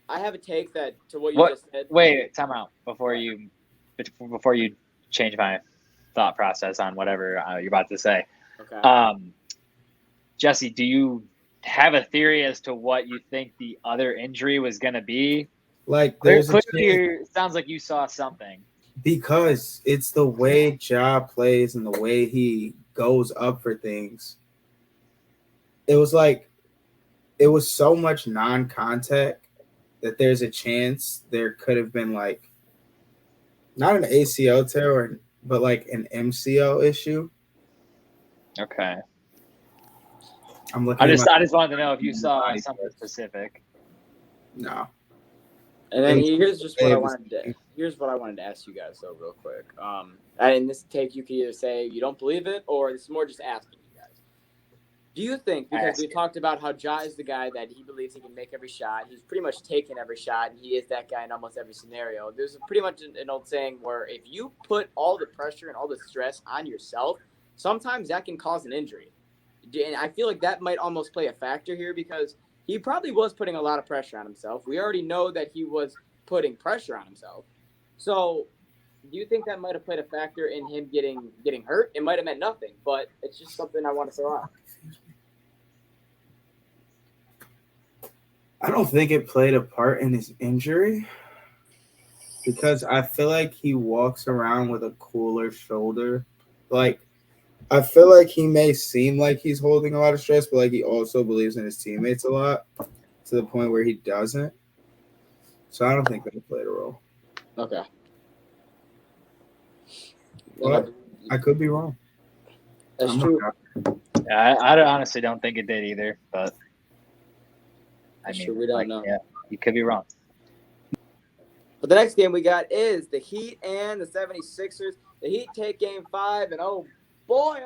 I have a take that to what you just said. Wait, time out before you change my thought process on whatever you're about to say. Okay. Jesse, do you have a theory as to what you think the other injury was going to be? Like, it sounds like you saw something. Because it's the way Ja plays and the way he goes up for things. It was so much non-contact that there's a chance there could have been like not an ACL tear, but like an MCL issue. Okay. I'm looking. I just wanted to know if you saw something specific. No. And then here's what I wanted to ask you guys though, real quick. And this take you can either say you don't believe it, or this is more just asking you guys. Do you think, because we talked about how Ja is the guy that he believes he can make every shot, he's pretty much taken every shot, and he is that guy in almost every scenario. There's pretty much an old saying where if you put all the pressure and all the stress on yourself, sometimes that can cause an injury. And I feel like that might almost play a factor here because he probably was putting a lot of pressure on himself. We already know that he was putting pressure on himself. So do you think that might have played a factor in him getting hurt? It might have meant nothing, but it's just something I want to throw out. I don't think it played a part in his injury because I feel like he walks around with a cooler shoulder. Like, I feel like he may seem like he's holding a lot of stress, but like he also believes in his teammates a lot to the point where he doesn't. So I don't think that played a role. Okay. But I could be wrong. That's true. I honestly don't think it did either, but we don't know. Yeah, you could be wrong. But the next game we got is the Heat and the 76ers. The Heat take game 5, and oh boy,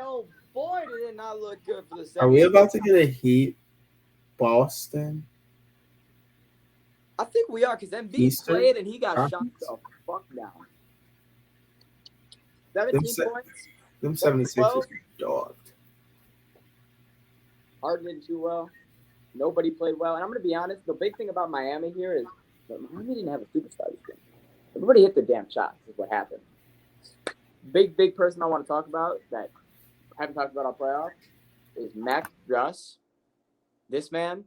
did it not look good for the 76ers. Are we about to get a Heat Boston? I think we are, because Embiid played and he got shot the fuck down. 17 points. Them 76ers dogged. Harden didn't do well. Nobody played well. And I'm going to be honest, the big thing about Miami here is that Miami didn't have a superstar this game. Everybody hit their damn shots is what happened. Big person I want to talk about that I haven't talked about all playoff is Mac Russ. This man,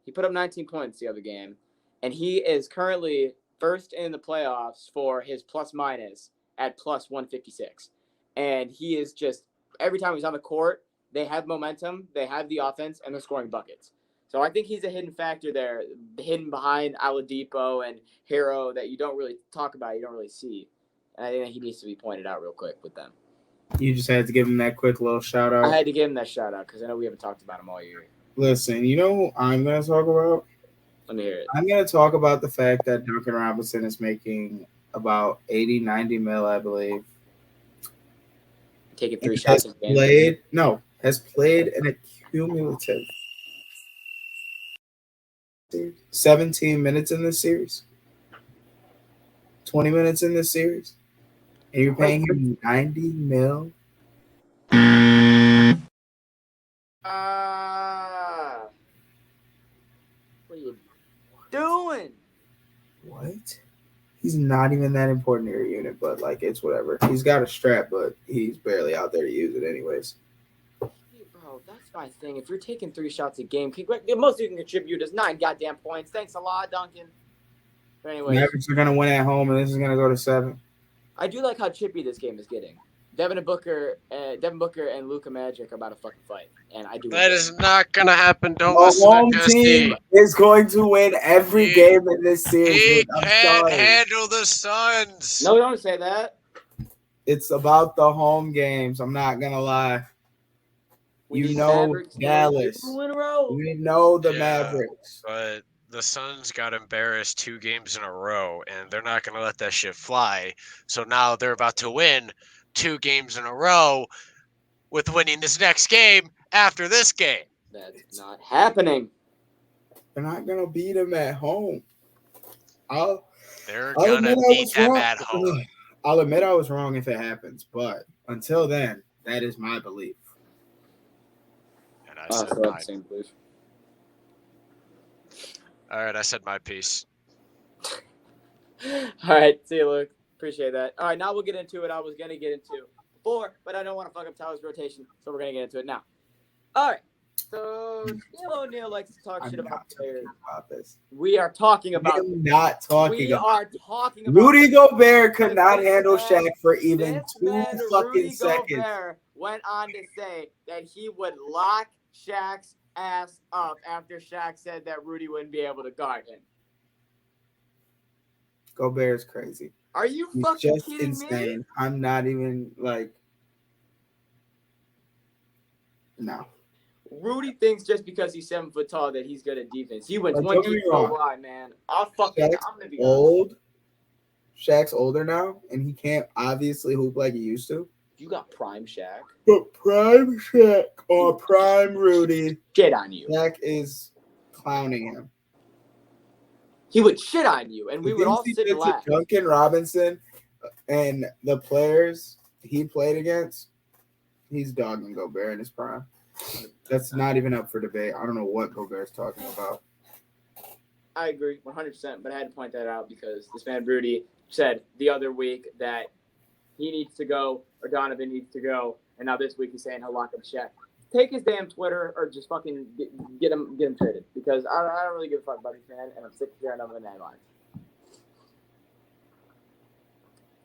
he put up 19 points the other game, and he is currently first in the playoffs for his plus-minus at plus 156. And he is just, every time he's on the court, they have momentum, they have the offense, and they're scoring buckets. So I think he's a hidden factor there, hidden behind Oladipo and Hero that you don't really talk about, you don't really see. And I think that he needs to be pointed out real quick with them. You just had to give him that quick little shout out. I had to give him that shout out because I know we haven't talked about him all year. Listen, you know what I'm going to talk about? Let me hear it. I'm going to talk about the fact that Duncan Robinson is making about 80, 90 mil, I believe. Taking 3 shots a game. Has played an accumulative 17 minutes in this series. 20 minutes in this series. And you're paying him 90 mil? What are you doing? What? He's not even that important to your unit, but like it's whatever. He's got a strap, but he's barely out there to use it anyways. Hey, bro, that's my thing. If you're taking 3 shots a game, the most you can contribute is 9 goddamn points. Thanks a lot, Duncan. But anyways, Mavericks are gonna win at home, and this is gonna go to 7. I do like how chippy this game is getting. Devin Booker and Luka Magic are about to fucking fight, and I do. That is not gonna happen. Don't The listen home to team Jesse. is going to win every game in this series. He I'm can't sorry. handle the Suns. No, don't say that. It's about the home games. I'm not gonna lie. We You need know Mavericks Dallas. 2 in a row. We know the Yeah. Mavericks. But the Suns got embarrassed 2 games in a row, and they're not going to let that shit fly. So now they're about to win 2 games in a row with winning this next game after this game. That's not happening. They're not gonna beat them at home. They're I'll going to admit I beat was them wrong. at home. I'll admit I was wrong if it happens, but until then, that is my belief. And I said mine. Same belief. All right, I said my piece. All right, see you, Luke. Appreciate that. All right, now we'll get into it. I was gonna get into before, but I don't want to fuck up Tyler's rotation, so we're gonna get into it now. All right. So Neil O'Neal likes to talk I'm shit not about talking players. about this. We are talking about. I'm not talking We about. are talking about. Rudy Gobert could This not handle man- Shaq for even This 2 man, fucking Rudy seconds. Gobert, went on to say that he would lock Shaq's ass up after Shaq said that Rudy wouldn't be able to guard him. Gobert's crazy. Are you He's fucking just kidding insane. me? I'm not even like. No. Rudy thinks just because he's 7 foot tall that he's good at defense. He wins But one don't get me deep for a wrong. lie, man. I'm gonna be honest. Old. Shaq's older now, and he can't obviously hoop like he used to. You got prime Shaq. But prime Shaq or prime Rudy, Shit on you. Shaq is clowning him. He would shit on you, and we would all Things sit he and did to laugh. Duncan Robinson and the players he played against, he's dogging Gobert in his prime. That's not even up for debate. I don't know what Gobert's talking about. I agree 100%, but I had to point that out because this man Rudy said the other week that he needs to go or Donovan needs to go, and now this week he's saying he'll lock up Shaq. Take his damn Twitter or just fucking get him traded because I don't really give a fuck about this man, and I'm sick of hearing him in the headlines.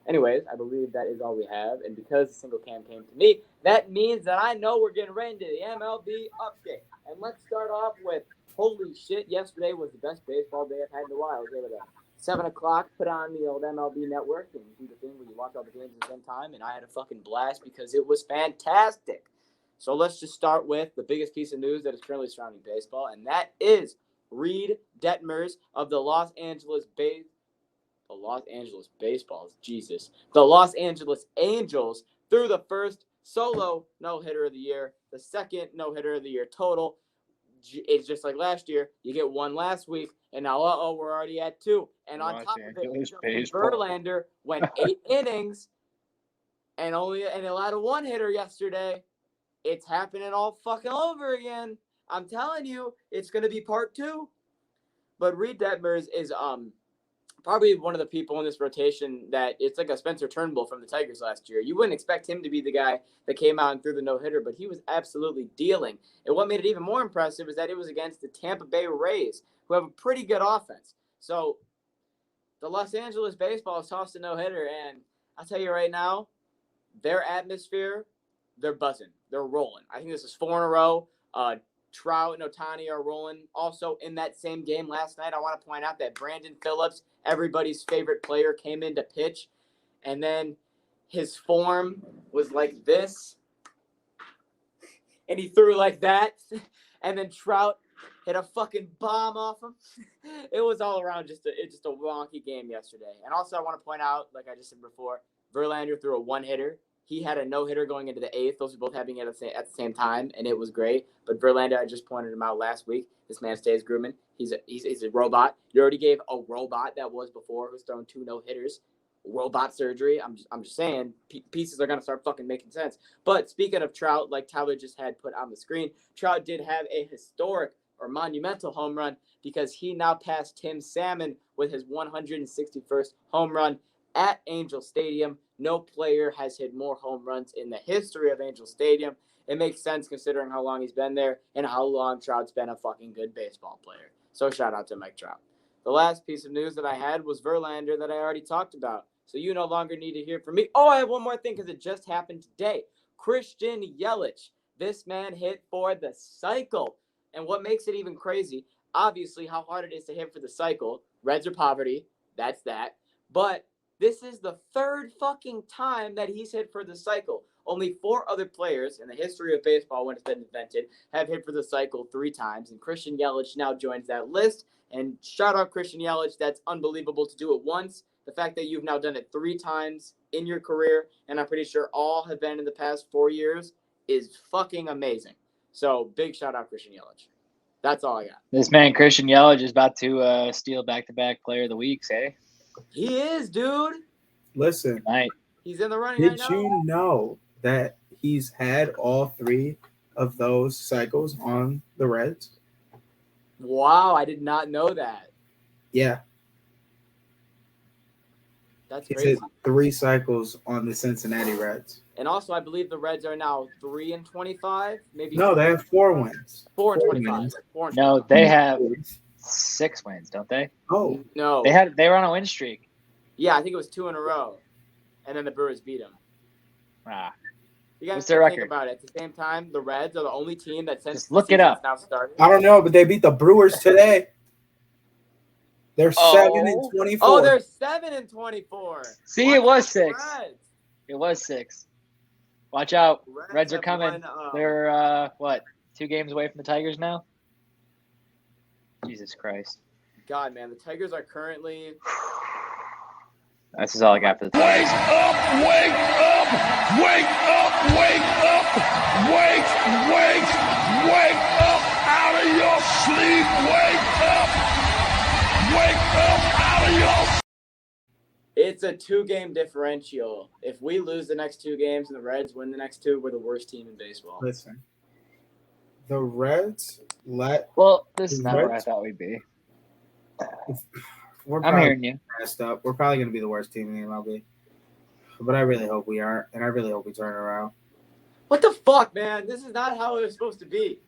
Anyways, I believe that is all we have, and because the single cam came to me, that means that I know we're getting right into the MLB update. And let's start off with, holy shit, yesterday was the best baseball day I've had in a while. I was able to 7 o'clock, put on the old MLB network and do the thing where you watch all the games at the same time, and I had a fucking blast because it was fantastic. So let's just start with the biggest piece of news that is currently surrounding baseball, and that is Reed Detmers of the Los Angeles Angels threw the first solo no-hitter of the year, the second no-hitter of the year total. It's just like last year. You get 1 last week, and now, we're already at 2. And on top of it, Justin Verlander went 8 innings and allowed a 1-hitter yesterday. It's happening all fucking over again. I'm telling you, it's going to be part 2. But Reed Detmers is probably one of the people in this rotation that it's like a Spencer Turnbull from the Tigers last year. You wouldn't expect him to be the guy that came out and threw the no-hitter, but he was absolutely dealing. And what made it even more impressive is that it was against the Tampa Bay Rays, who have a pretty good offense. So the Los Angeles baseball is tossed a no-hitter, and I'll tell you right now, their atmosphere, they're buzzing. They're rolling. I think this is 4 in a row. Trout and Ohtani are rolling. Also, in that same game last night, I want to point out that Brandon Phillips, everybody's favorite player, came in to pitch, and then his form was like this, and he threw like that, and then Trout hit a fucking bomb off him. It was all around just a wonky game yesterday. And also, I want to point out, like I just said before, Verlander threw a 1-hitter. He had a no-hitter going into the 8th. Those were both happening at the same time, and it was great. But Verlander, I just pointed him out last week. This man stays grooming. He's a robot. You already gave a robot that was before who's thrown 2 no-hitters. Robot surgery. I'm just saying pieces are going to start fucking making sense. But speaking of Trout, like Tyler just had put on the screen, Trout did have a historic or monumental home run because he now passed Tim Salmon with his 161st home run at Angel Stadium. No player has hit more home runs in the history of Angel Stadium. It makes sense considering how long he's been there and how long Trout's been a fucking good baseball player. So shout out to Mike Trout. The last piece of news that I had was Verlander that I already talked about. So you no longer need to hear from me. Oh, I have one more thing because it just happened today. Christian Yelich. This man hit for the cycle. And what makes it even crazy, obviously how hard it is to hit for the cycle. Reds are poverty. That's that. But this is the third fucking time that he's hit for the cycle. Only 4 other players in the history of baseball, when it's been invented, have hit for the cycle 3 times. And Christian Yelich now joins that list. And shout out Christian Yelich. That's unbelievable to do it once. The fact that you've now done it 3 times in your career, and I'm pretty sure all have been in the past 4 years, is fucking amazing. So big shout out Christian Yelich. That's all I got. This man, Christian Yelich, is about to steal back-to-back Player of the Weeks, eh? He is, dude. Listen, Tonight. He's in the running right did now. you know that he's had all 3 of those cycles on the Reds? Wow, I did not know that. Yeah, That's he's crazy. hit 3 cycles on the Cincinnati Reds. And also, I believe the Reds are now 3-25, maybe. No, they have 4 wins. 4-25. wins. 4-25. No, they have 6 wins, don't they? Oh, No. They were on a win streak. Yeah, I think it was 2 in a row, and then the Brewers beat them. Ah, You guys What's their think record? about it. At the same time, the Reds are the only team that since Just look the it up. season's now started. I don't know, but they beat the Brewers today. They're Oh. 7-24. Oh, they're 7-24. See, it was Watch out, 6. Reds. It was 6. Watch out. Reds are have coming. won, They're, 2 games away from the Tigers now? Jesus Christ. God, man, the Tigers are currently. This is all I got for the Tigers. Wake up! Wake up! Wake up! Wake, wake, wake up out of your sleep! Wake up! Wake up out of your. It's a 2-game differential. If we lose the next 2 games and the Reds win the next 2, we're the worst team in baseball. Listen, the Reds Well, this is not where I Reds? thought we'd be. we're I'm probably hearing you. messed up. We're probably going to be the worst team in the MLB. But I really hope we aren't, and I really hope we turn it around. What the fuck, man? This is not how it was supposed to be.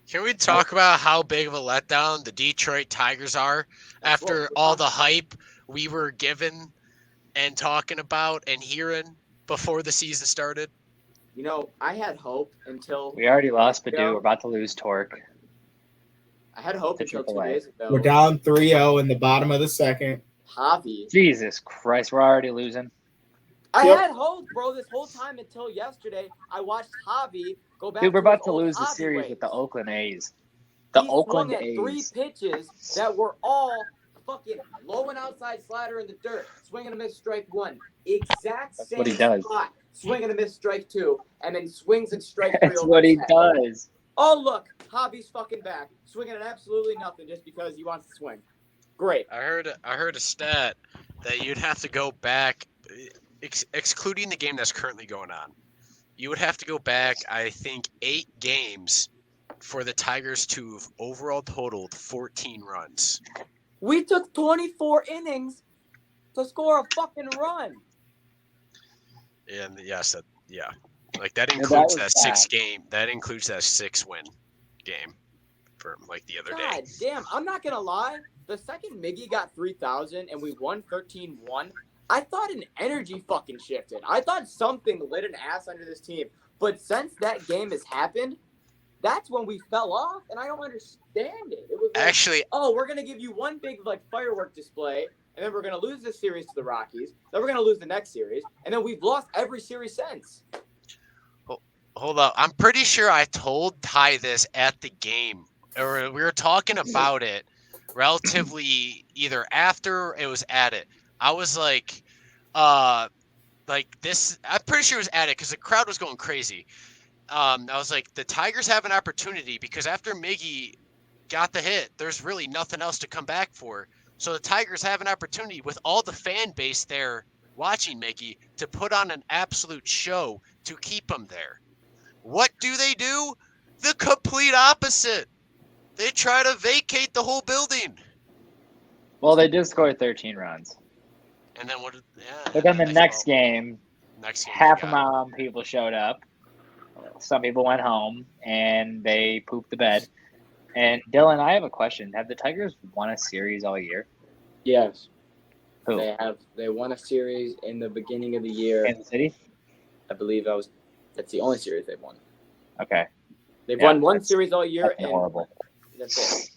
Can we talk about how big of a letdown the Detroit Tigers are after what- all the hype we were given and talking about and hearing before the season started? You know, I had hope until We already lost Badu. Yeah. We're about to lose Torque. I had hope To until 2 AAA. days ago. We're down 3-0 in the bottom of the second. Javi. Jesus Christ, we're already losing. I Yep. had hope, bro, this whole time until yesterday. I watched Javi go back. Dude, we're to his about to old lose the Javi series ways. with the Oakland A's. The He Oakland swung at 3 A's. pitches that were all fucking low and outside slider in the dirt. Swing and a miss, strike 1. Exact That's same what he does. spot. Swing and a miss, strike 2, and then swings and strike 3. That's over what his he head. does. Oh, look, Javi's fucking back. Swinging at absolutely nothing just because he wants to swing. Great. I heard a stat that you'd have to go back, excluding the game that's currently going on. You would have to go back, I think, 8 games for the Tigers to have overall totaled 14 runs. We took 24 innings to score a fucking run. And yes, like that Yeah, that includes was that 6 game. That includes that 6-win game for like the other God day. damn, I'm not gonna lie. The second Miggy got 3,000 and we won 13-1, I thought an energy fucking shifted. I thought something lit an ass under this team. But since that game has happened, that's when we fell off, and I don't understand it. It was like, Actually, oh, we're gonna give you one big like firework display, and then we're gonna lose this series to the Rockies. Then we're gonna lose the next series, and then we've lost every series since. hold up. I'm pretty sure I told Ty this at the game, or we were talking about it relatively either after or it was at it. I was like this. I'm pretty sure it was at it because the crowd was going crazy. I was like, the Tigers have an opportunity because after Miggy got the hit, there's really nothing else to come back for. So the Tigers have an opportunity with all the fan base there watching Miggy to put on an absolute show to keep him there. What do? The complete opposite. They try to vacate the whole building. Well, they did score 13 runs. And then what? Yeah. But then the next game, half amount of people showed up. Some people went home, and they pooped the bed. And Dylan, I have a question. Have the Tigers won a series all year? Yes. Who? They won a series in the beginning of the year. Kansas City? I believe that's the only series they've won. Okay. They've won one series all year, That's and horrible. that's it.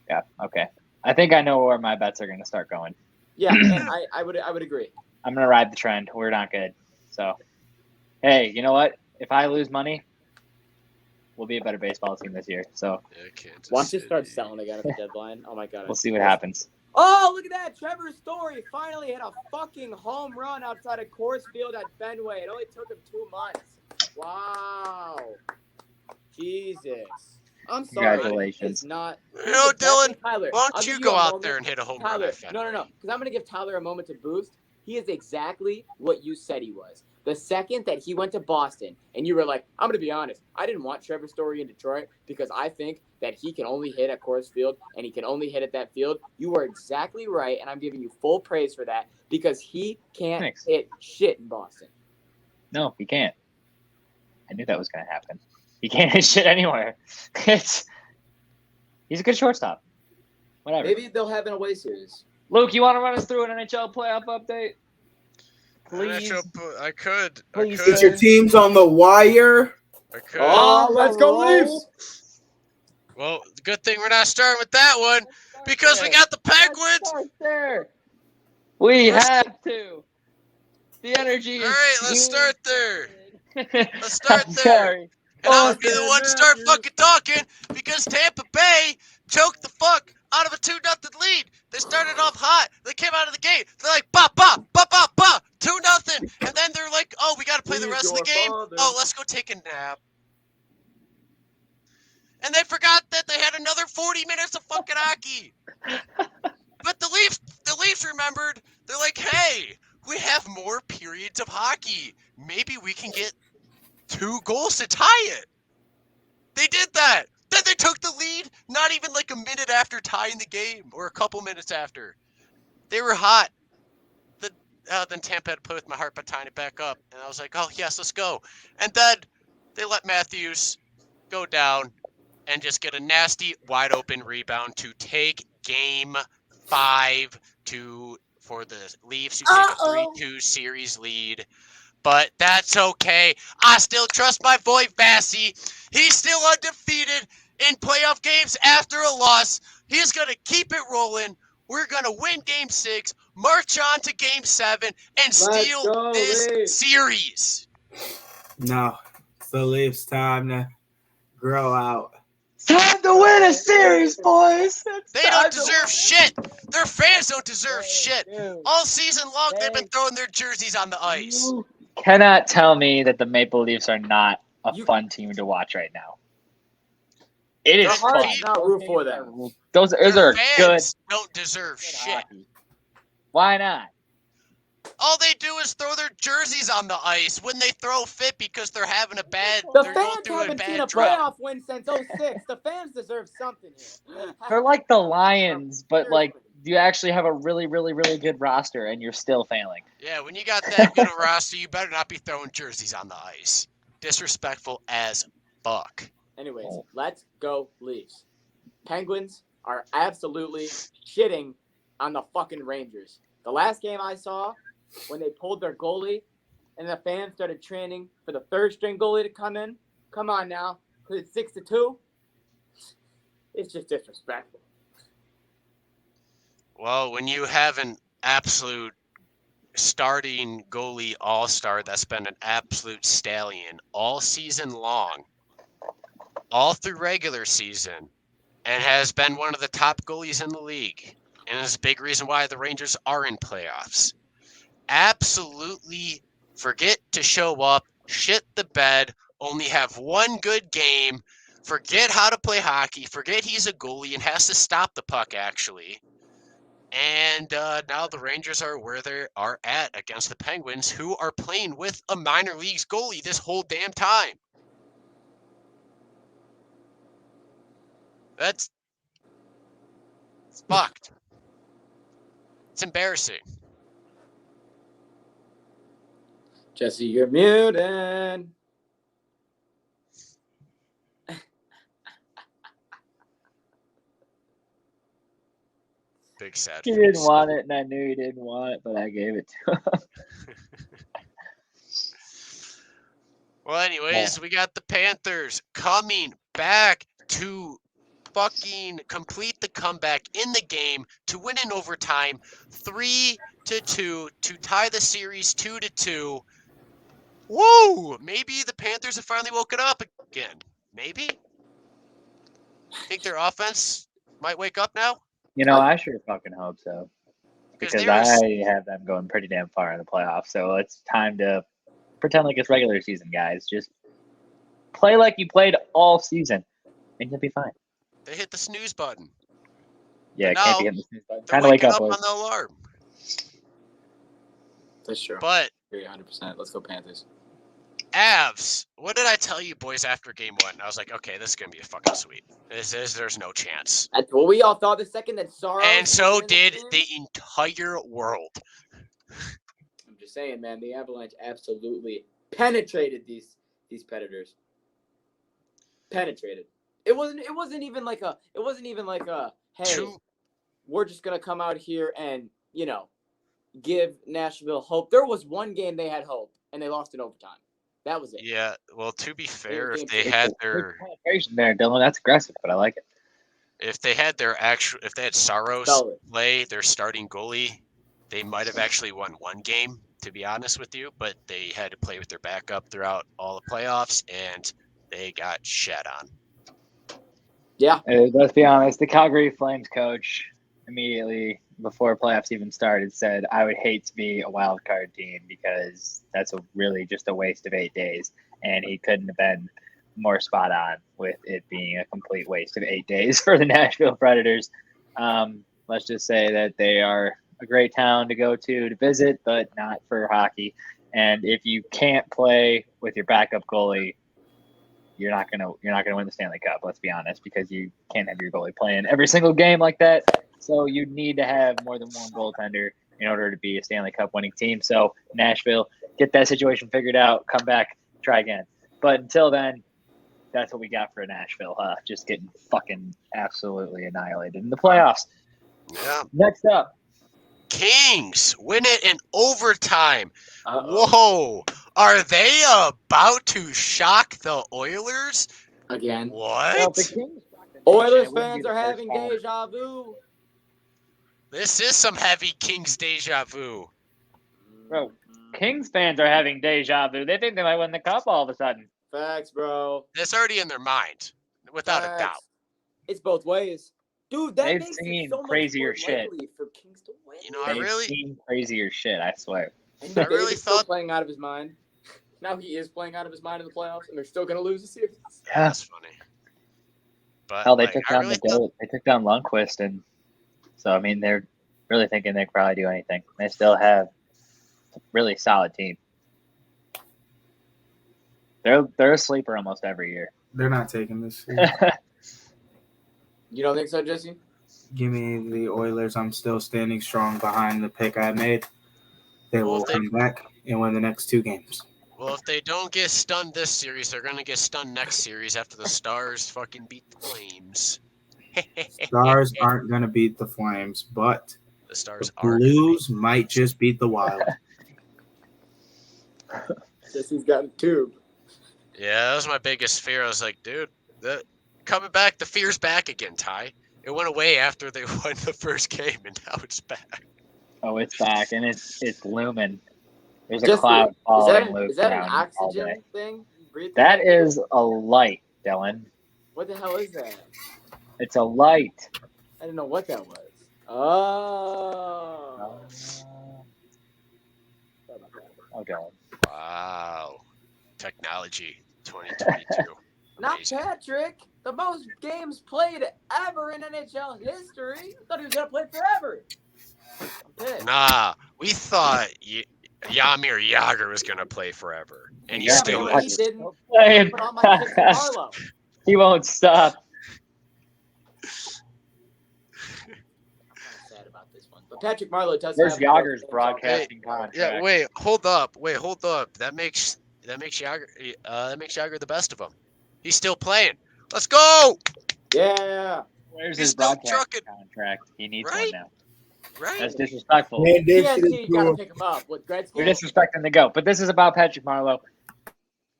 Yeah. Okay. I think I know where my bets are going to start going. Yeah, and I would agree. I'm going to ride the trend. We're not good. So, hey, you know what? If I lose money, we'll be a better baseball team this year. So, Once you start selling again at the deadline, oh my god, we'll see what happens. Oh, look at that! Trevor Story finally hit a fucking home run outside of Coors Field at Fenway. It only took him 2 months. Wow. Jesus. I'm sorry. Congratulations. It's not. Dylan, Tyler, why I'll don't you give go a out moment. there and hit a home run Tyler, at Fenway? no. Because I'm going to give Tyler a moment to boost. He is exactly what you said he was. The second that he went to Boston, and you were like, I'm going to be honest, I didn't want Trevor Story in Detroit because I think that he can only hit at Coors Field and he can only hit at that field. You are exactly right, and I'm giving you full praise for that because he can't hit shit in Boston. No, he can't. I knew that was going to happen. He can't hit shit anywhere. He's a good shortstop. Whatever. Maybe they'll have an away series. Luke, you want to run us through an NHL playoff update? Please. I could. Please. Get your teams on the wire. I could. Oh, let's go Leafs! Well, good thing we're not starting with that one because we got the Penguins. We have to. The energy is. All right, let's start there. Let's start there. Sorry. And I'll be the one to start fucking talking because Tampa Bay choked the fuck out of a 2-0 lead. They started off hot. They came out of the gate. They're like, ba, ba, ba, ba, ba, 2-0. And then they're like, oh, we got to play the rest of the game. Oh, let's go take a nap. And they forgot that they had another 40 minutes of fucking hockey. But the Leafs remembered. They're like, hey, we have more periods of hockey. Maybe we can get 2 goals to tie it. They did that. Then they took the lead not even like a minute after tying the game or a couple minutes after. They were hot. Then Tampa had to play with my heart by tying it back up. And I was like, oh, yes, let's go. And then they let Matthews go down and just get a nasty, wide-open rebound to take Game 5 for the Leafs, who take a 3-2 series lead. But that's okay. I still trust my boy Vassy. He's still undefeated in playoff games after a loss. He's going to keep it rolling. We're going to win Game 6, march on to Game 7, and steal this series. No, it's the Leafs' time to grow out. Time to win a series, boys. They don't deserve shit. Their fans don't deserve shit. All season long, they've been throwing their jerseys on the ice. You cannot tell me that the Maple Leafs are not a fun team to watch right now. It is hard fun. to not root for them. Those are good. Fans don't deserve shit. Why not? All they do is throw their jerseys on the ice when they throw fit because they're having a bad. The they're fans going through haven't seen a drop. playoff win since 06. The fans deserve something here. They're like the Lions, but like you actually have a really, really, really good roster and you're still failing. Yeah, when you got that good a roster, you better not be throwing jerseys on the ice. Disrespectful as fuck. Anyways, let's go Leafs. Penguins are absolutely shitting on the fucking Rangers. The last game I saw, when they pulled their goalie and the fans started chanting for the third string goalie to come in, come on now, because it's 6-2. It's just disrespectful. Well, when you have an absolute starting goalie all-star that's been an absolute stallion all season long, all through regular season, and has been one of the top goalies in the league, and is a big reason why the Rangers are in playoffs. Absolutely forget to show up, shit the bed, only have one good game, forget how to play hockey, forget he's a goalie and has to stop the puck, actually. And now the Rangers are where they are at against the Penguins, who are playing with a minor leagues goalie this whole damn time. It's fucked. It's embarrassing. Jesse, you're muted. Big sad He face. didn't want it, and I knew he didn't want it, but I gave it to him. Well, anyways, we got the Panthers coming back to fucking complete the comeback in the game to win in overtime, 3-2 to tie the series 2-2. Whoa! Maybe the Panthers have finally woken up again. Maybe. Think their offense might wake up now? I sure fucking hope so. Because I have them going pretty damn far in the playoffs. So it's time to pretend like it's regular season, guys. Just play like you played all season, and you'll be fine. They hit the snooze button. Yeah, But can't now be hitting the snooze button. They're Time to wake waking up, up boys. on the alarm. That's true. But 100%. Let's go Panthers. Avs, what did I tell you boys after game 1? I was like, okay, this is going to be a fucking sweep. There's no chance. That's what we all thought the second that Saros. And so was in did game. the entire world. I'm just saying, man, the Avalanche absolutely penetrated these Predators. Penetrated. It wasn't even like a hey, we're just gonna come out here and give Nashville hope. There was one game they had hope and they lost in overtime. That was it. Yeah, well, to be fair, if they had their penetration there, Dylan, that's aggressive, but I like it. If they had Saros play their starting goalie, they might have actually won one game, to be honest with you, but they had to play with their backup throughout all the playoffs, and they got shat on. Yeah. Let's be honest, the Calgary Flames coach immediately before playoffs even started said, I would hate to be a wild card team because that's really just a waste of 8 days. And he couldn't have been more spot on with it being a complete waste of 8 days for the Nashville Predators. Let's just say that they are a great town to go to visit, but not for hockey. And if you can't play with your backup goalie, you're not gonna win the Stanley Cup. Let's be honest, because you can't have your goalie playing every single game like that. So you need to have more than one goaltender in order to be a Stanley Cup winning team. So Nashville, get that situation figured out, come back, try again. But until then, that's what we got for Nashville, huh? Just getting fucking absolutely annihilated in the playoffs. Yeah. Next up, Kings win it in overtime. Uh-oh. Whoa. Are they about to shock the Oilers? Again. What? well, the Kings, Oilers fans are having deja vu. This is some heavy Kings deja vu. Bro, Kings fans are having deja vu. They think they might win the cup all of a sudden. Facts, bro. That's already in their mind, without a doubt. It's both ways. Dude, that They've makes seen it so crazier much more shit. likely for Kings to win. They've seen crazier shit, I swear. And I really David's still thought- playing out of his mind. Now he is playing out of his mind in the playoffs, and they're still going to lose the series. Yeah. That's funny. But Hell, they like, took I down really the goal. They took down Lundqvist, and so I mean they're really thinking they could probably do anything. They still have a really solid team. They're a sleeper almost every year. They're not taking this series. You don't think so, Jesse? Give me the Oilers. I'm still standing strong behind the pick I made. They will come back and win the next 2 games. Well, if they don't get stunned this series, they're gonna get stunned next series after the Stars fucking beat the Flames. Stars aren't going to beat the Flames, but The Stars the are. Blues might just beat the Wild. Jesse's got a tube. Yeah, that was my biggest fear. I was like, dude, coming back, the fear's back again, Ty. It went away after they won the first game, and now it's back. Oh, it's back, and it's looming. There's a Jesse, cloud following Luke is that an around all day. oxygen thing? Breathe That is a light, Dylan. What the hell is that? It's a light. I didn't know what that was. Oh. Oh, Dylan. Wow. Technology 2022. Not Amazing. Patrick. The most games played ever in NHL history. I thought he was going to play forever. I'm pissed. Nah, we thought Jaromir Jagr was going to play forever. And he Yeah, still but he is. didn't. Playing. Put on my chips and Marlowe. He won't stop. I'm kind of sad about this one. But Patrick Marleau does Where's have Yager's both. broadcasting contract? Yeah, wait, hold up. That makes Yager the best of them. He's still playing. Let's go. Yeah. Where's He's his still broadcasting trucking. contract? He needs Right? one now. Right? That's disrespectful. Man, this shit is TNT got to cool. pick him up with Gretzky. You're disrespecting the GOAT. But this is about Patrick Marleau.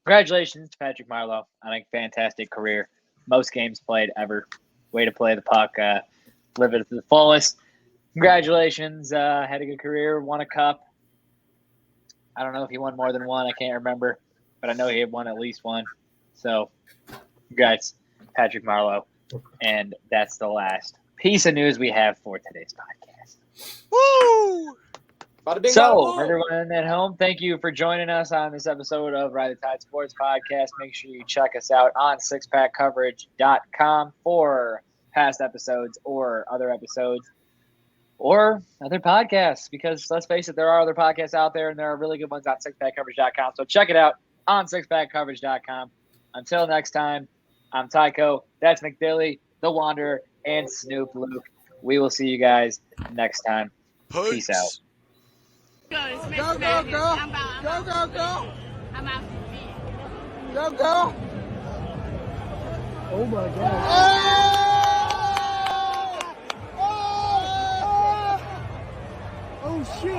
Congratulations to Patrick Marleau on a fantastic career. Most games played ever. Way to play the puck. Live it to the fullest. Congratulations. Had a good career. Won a cup. I don't know if he won more than one. I can't remember. But I know he had won at least one. So, congrats, Patrick Marleau. And that's the last piece of news we have for today's podcast. Woo! Bada bing, bada So, boom. for everyone at home, thank you for joining us on this episode of Ride the Tide Sports Podcast. Make sure you check us out on sixpackcoverage.com for past episodes or other episodes or other podcasts, because let's face it, there are other podcasts out there, and there are really good ones on sixpackcoverage.com. So check it out on sixpackcoverage.com. Until next time, I'm Tycho, that's McDilly, The Wanderer, and Snoop Luke. We will see you guys next time. Peace out. Go, go, go. Go, go, go. I'm out. Go, go. Oh, my God. Oh, shit.